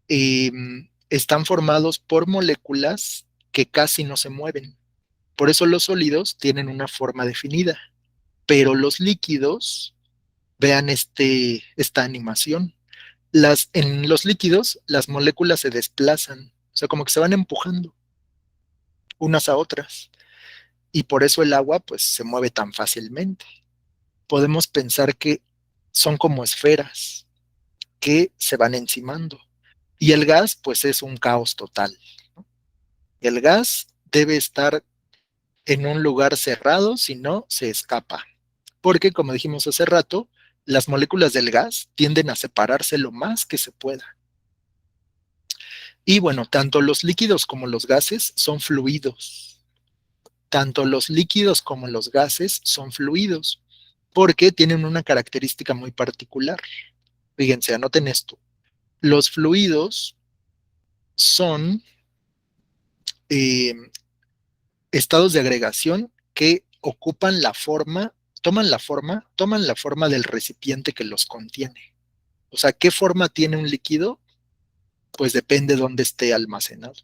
A: están formados por moléculas que casi no se mueven. Por eso los sólidos tienen una forma definida. Pero los líquidos, vean esta animación. En los líquidos, las moléculas se desplazan, o sea, como que se van empujando unas a otras. Y por eso el agua, pues, se mueve tan fácilmente. Podemos pensar que son como esferas que se van encimando. Y el gas, pues, es un caos total, ¿no? El gas debe estar en un lugar cerrado, si no, se escapa. Porque, como dijimos hace rato, las moléculas del gas tienden a separarse lo más que se pueda. Y bueno, tanto los líquidos como los gases son fluidos. Tanto los líquidos como los gases son fluidos, porque tienen una característica muy particular. Fíjense, anoten esto. Los fluidos son eh, estados de agregación que ocupan la forma, toman la forma del recipiente que los contiene. O sea, ¿qué forma tiene un líquido? Pues depende de dónde esté almacenado.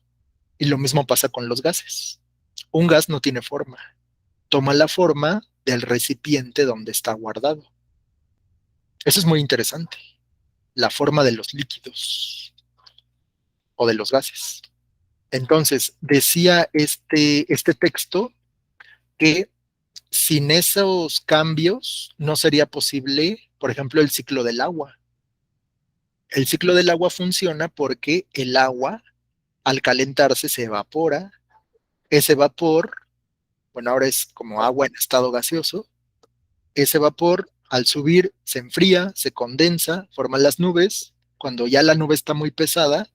A: Y lo mismo pasa con los gases. Un gas no tiene forma, toma la forma del recipiente donde está guardado. Eso es muy interesante, la forma de los líquidos o de los gases. Entonces, decía este texto que sin esos cambios no sería posible, por ejemplo, el ciclo del agua. El ciclo del agua funciona porque el agua, al calentarse, se evapora. Ese vapor, bueno, ahora es como agua en estado gaseoso. Ese vapor, al subir, se enfría, se condensa, forma las nubes. Cuando ya la nube está muy pesada,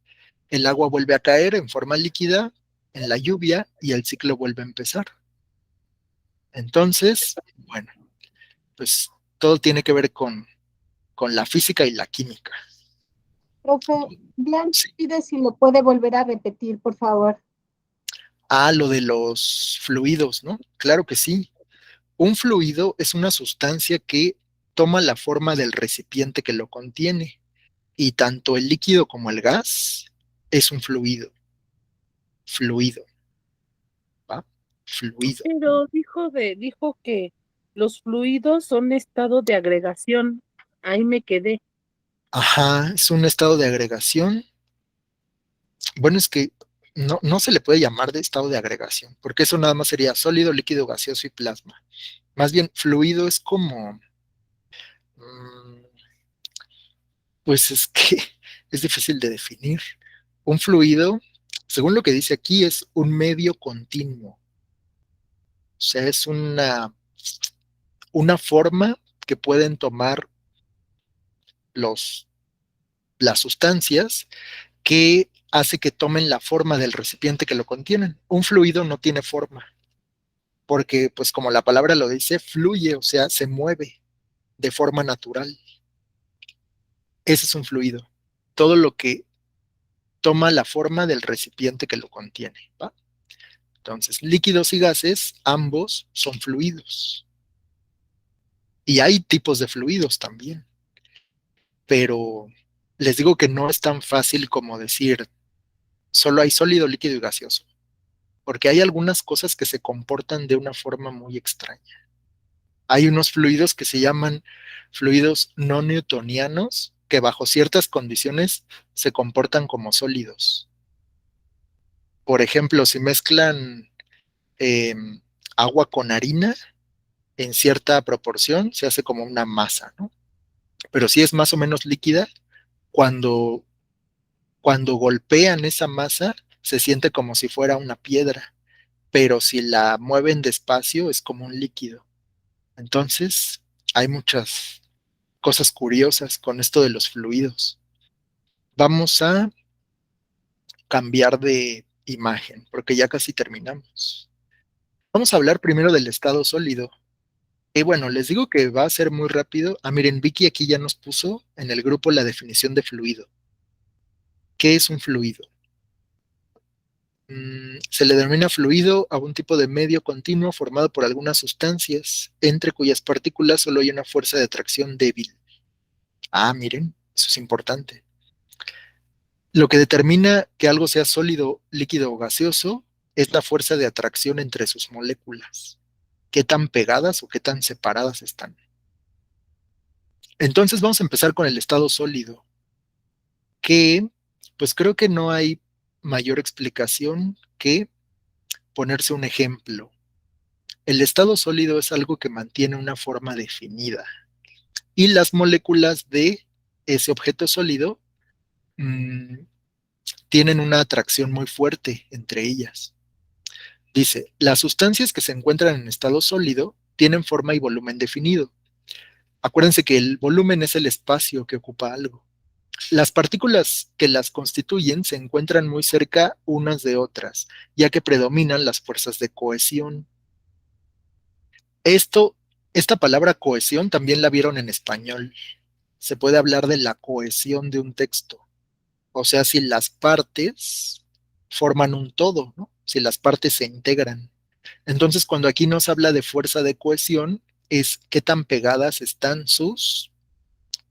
A: el agua vuelve a caer en forma líquida en la lluvia y el ciclo vuelve a empezar. Entonces, bueno, pues todo tiene que ver con la física y la química.
B: Profe, Blanche
A: Sí.
B: pide si lo puede volver a repetir, por favor.
A: Ah, lo de los fluidos, ¿no? Claro que sí. Un fluido es una sustancia que toma la forma del recipiente que lo contiene, y tanto el líquido como el gas es un fluido. Fluido, ¿va? Fluido.
F: Pero dijo que los fluidos son estado de agregación. Ahí me quedé.
A: Ajá, es un estado de agregación. Bueno, es que no se le puede llamar de estado de agregación, porque eso nada más sería sólido, líquido, gaseoso y plasma. Más bien, fluido es como, mm, pues es que es difícil de definir. Un fluido, según lo que dice aquí, es un medio continuo. O sea, es una forma que pueden tomar los, las sustancias que hace que tomen la forma del recipiente que lo contienen. Un fluido no tiene forma, porque pues como la palabra lo dice, fluye, o sea, se mueve de forma natural. Ese es un fluido. Todo lo que toma la forma del recipiente que lo contiene, ¿va? Entonces, líquidos y gases, ambos son fluidos. Y hay tipos de fluidos también, pero les digo que no es tan fácil como decir solo hay sólido, líquido y gaseoso, porque hay algunas cosas que se comportan de una forma muy extraña. Hay unos fluidos que se llaman fluidos no newtonianos, que bajo ciertas condiciones se comportan como sólidos. Por ejemplo, si mezclan eh, agua con harina en cierta proporción, se hace como una masa, ¿no? Pero si es más o menos líquida, cuando, cuando golpean esa masa, se siente como si fuera una piedra, pero si la mueven despacio, es como un líquido. Entonces, hay muchas cosas curiosas con esto de los fluidos. Vamos a cambiar de imagen, porque ya casi terminamos. Vamos a hablar primero del estado sólido. Y bueno, les digo que va a ser muy rápido. Ah, miren, Vicky aquí ya nos puso en el grupo la definición de fluido. ¿Qué es un fluido? Se le denomina fluido a un tipo de medio continuo formado por algunas sustancias, entre cuyas partículas solo hay una fuerza de atracción débil. Ah, miren, eso es importante. Lo que determina que algo sea sólido, líquido o gaseoso es la fuerza de atracción entre sus moléculas. Qué tan pegadas o qué tan separadas están. Entonces vamos a empezar con el estado sólido, que pues creo que no hay mayor explicación que ponerse un ejemplo. El estado sólido es algo que mantiene una forma definida y las moléculas de ese objeto sólido mmm, tienen una atracción muy fuerte entre ellas. Dice, las sustancias que se encuentran en estado sólido tienen forma y volumen definido. Acuérdense que el volumen es el espacio que ocupa algo. Las partículas que las constituyen se encuentran muy cerca unas de otras, ya que predominan las fuerzas de cohesión. Esta palabra cohesión también la vieron en español. Se puede hablar de la cohesión de un texto. O sea, si las partes forman un todo, ¿no? Si las partes se integran. Entonces, cuando aquí nos habla de fuerza de cohesión, es qué tan pegadas están sus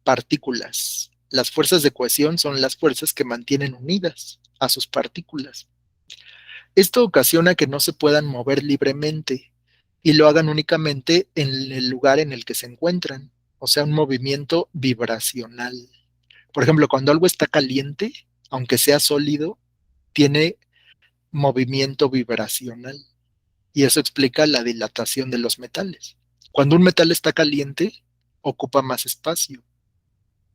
A: partículas. Las fuerzas de cohesión son las fuerzas que mantienen unidas a sus partículas. Esto ocasiona que no se puedan mover libremente y lo hagan únicamente en el lugar en el que se encuentran, o sea, un movimiento vibracional. Por ejemplo, cuando algo está caliente, aunque sea sólido, tiene movimiento vibracional y eso explica la dilatación de los metales. Cuando un metal está caliente, ocupa más espacio.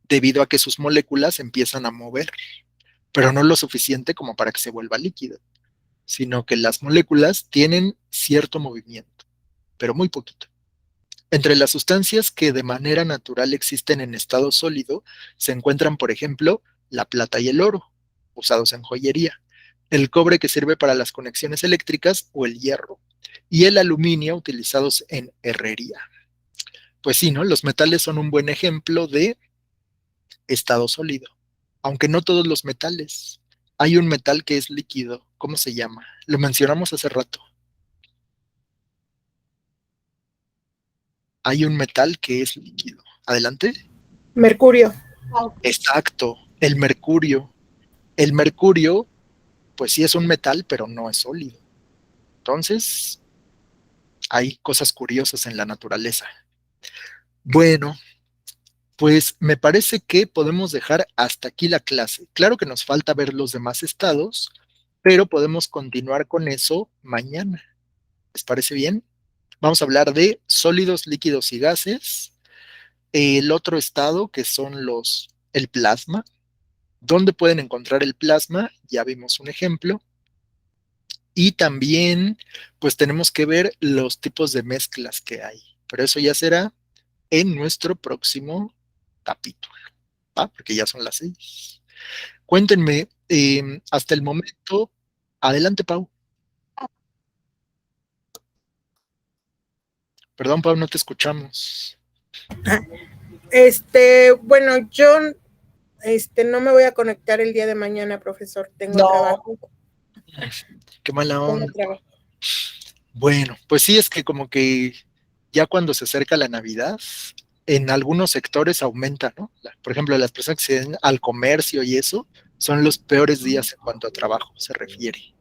A: debido a que sus moléculas empiezan a mover, pero no lo suficiente como para que se vuelva líquido, sino que las moléculas tienen cierto movimiento, pero muy poquito. Entre las sustancias que de manera natural existen en estado sólido se encuentran, por ejemplo, la plata y el oro, usados en joyería, el cobre que sirve para las conexiones eléctricas o el hierro, y el aluminio utilizados en herrería. Pues sí, ¿no? Los metales son un buen ejemplo de estado sólido, aunque no todos los metales. Hay un metal que es líquido, ¿cómo se llama? Lo mencionamos hace rato. Hay un metal que es líquido. Adelante.
H: Mercurio.
A: Exacto, el mercurio. El mercurio, pues sí es un metal, pero no es sólido. Entonces, hay cosas curiosas en la naturaleza. Bueno, pues me parece que podemos dejar hasta aquí la clase. Claro que nos falta ver los demás estados, pero podemos continuar con eso mañana. ¿Les parece bien? Vamos a hablar de sólidos, líquidos y gases. El otro estado que son el plasma. ¿Dónde pueden encontrar el plasma? Ya vimos un ejemplo. Y también, pues tenemos que ver los tipos de mezclas que hay. Pero eso ya será en nuestro próximo capítulo, ¿va? Porque ya son las 6. Cuéntenme, hasta el momento, adelante, Pau. Perdón, Pau, no te escuchamos.
H: Bueno, yo no me voy a conectar el día de mañana, profesor. Tengo trabajo.
A: Qué mala onda. Bueno, pues sí, es que como que ya cuando se acerca la Navidad, en algunos sectores aumenta, ¿no? Por ejemplo, las personas que se dedican al comercio y eso, son los peores días en cuanto a trabajo se refiere.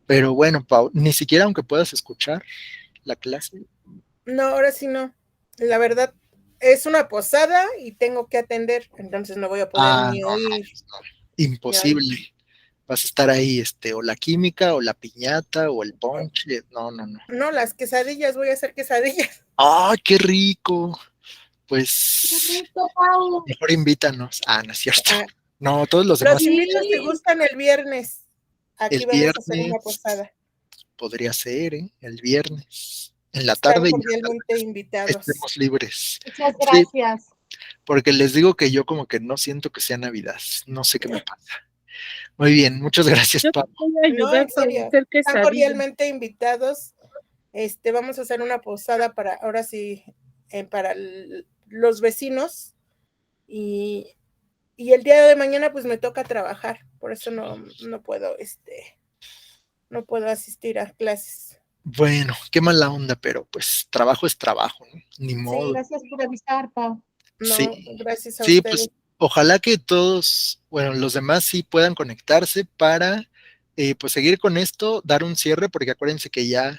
A: Pero bueno, Pau, ni siquiera aunque puedas escuchar la clase.
H: No, ahora sí no. La verdad, es una posada y tengo que atender, entonces no voy a poder ni oír.
A: No, imposible. Vas a estar ahí, o la química, o la piñata, o el ponche. No.
H: No, las quesadillas, voy a hacer quesadillas.
A: ¡Ah, qué rico! Pues mejor invítanos. No es cierto. No, todos los demás.
H: Los invito si gustan el viernes. Aquí
A: el
H: vamos
A: viernes,
H: a hacer una posada.
A: Podría ser, el viernes. En la tarde.
H: Están cordialmente invitados.
A: Estemos libres.
B: Muchas gracias.
A: Sí, porque les digo que yo como que no siento que sea Navidad. No sé qué me pasa. Muy bien, muchas gracias, Pablo.
H: No, en serio, están cordialmente invitados. Vamos a hacer una posada para, ahora sí, para los vecinos. Y el día de mañana pues me toca trabajar, por eso no puedo, no puedo asistir a clases.
A: Bueno, qué mala onda, pero pues trabajo es trabajo, ¿no? Ni modo.
B: Sí, gracias por avisar, Pau.
H: No,
A: sí,
H: gracias a
A: sí,
H: ustedes.
A: Pues ojalá que todos, bueno, los demás sí puedan conectarse para pues seguir con esto, dar un cierre, porque acuérdense que ya,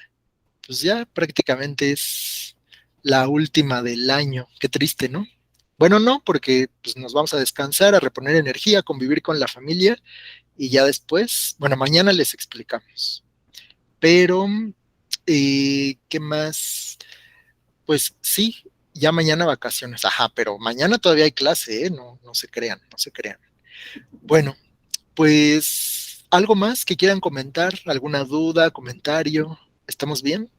A: pues ya prácticamente es la última del año. Qué triste, ¿no? Bueno, no, porque pues nos vamos a descansar, a reponer energía, a convivir con la familia y ya después, bueno, mañana les explicamos. Pero, ¿qué más? Pues sí, ya mañana vacaciones, pero mañana todavía hay clase, no se crean. Bueno, pues, ¿algo más que quieran comentar? ¿Alguna duda, comentario? ¿Estamos bien?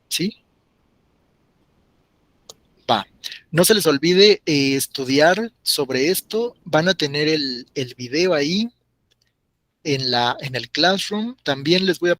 A: ¿Sí? Va. No se les olvide estudiar sobre esto. Van a tener el video ahí en el Classroom. También les voy a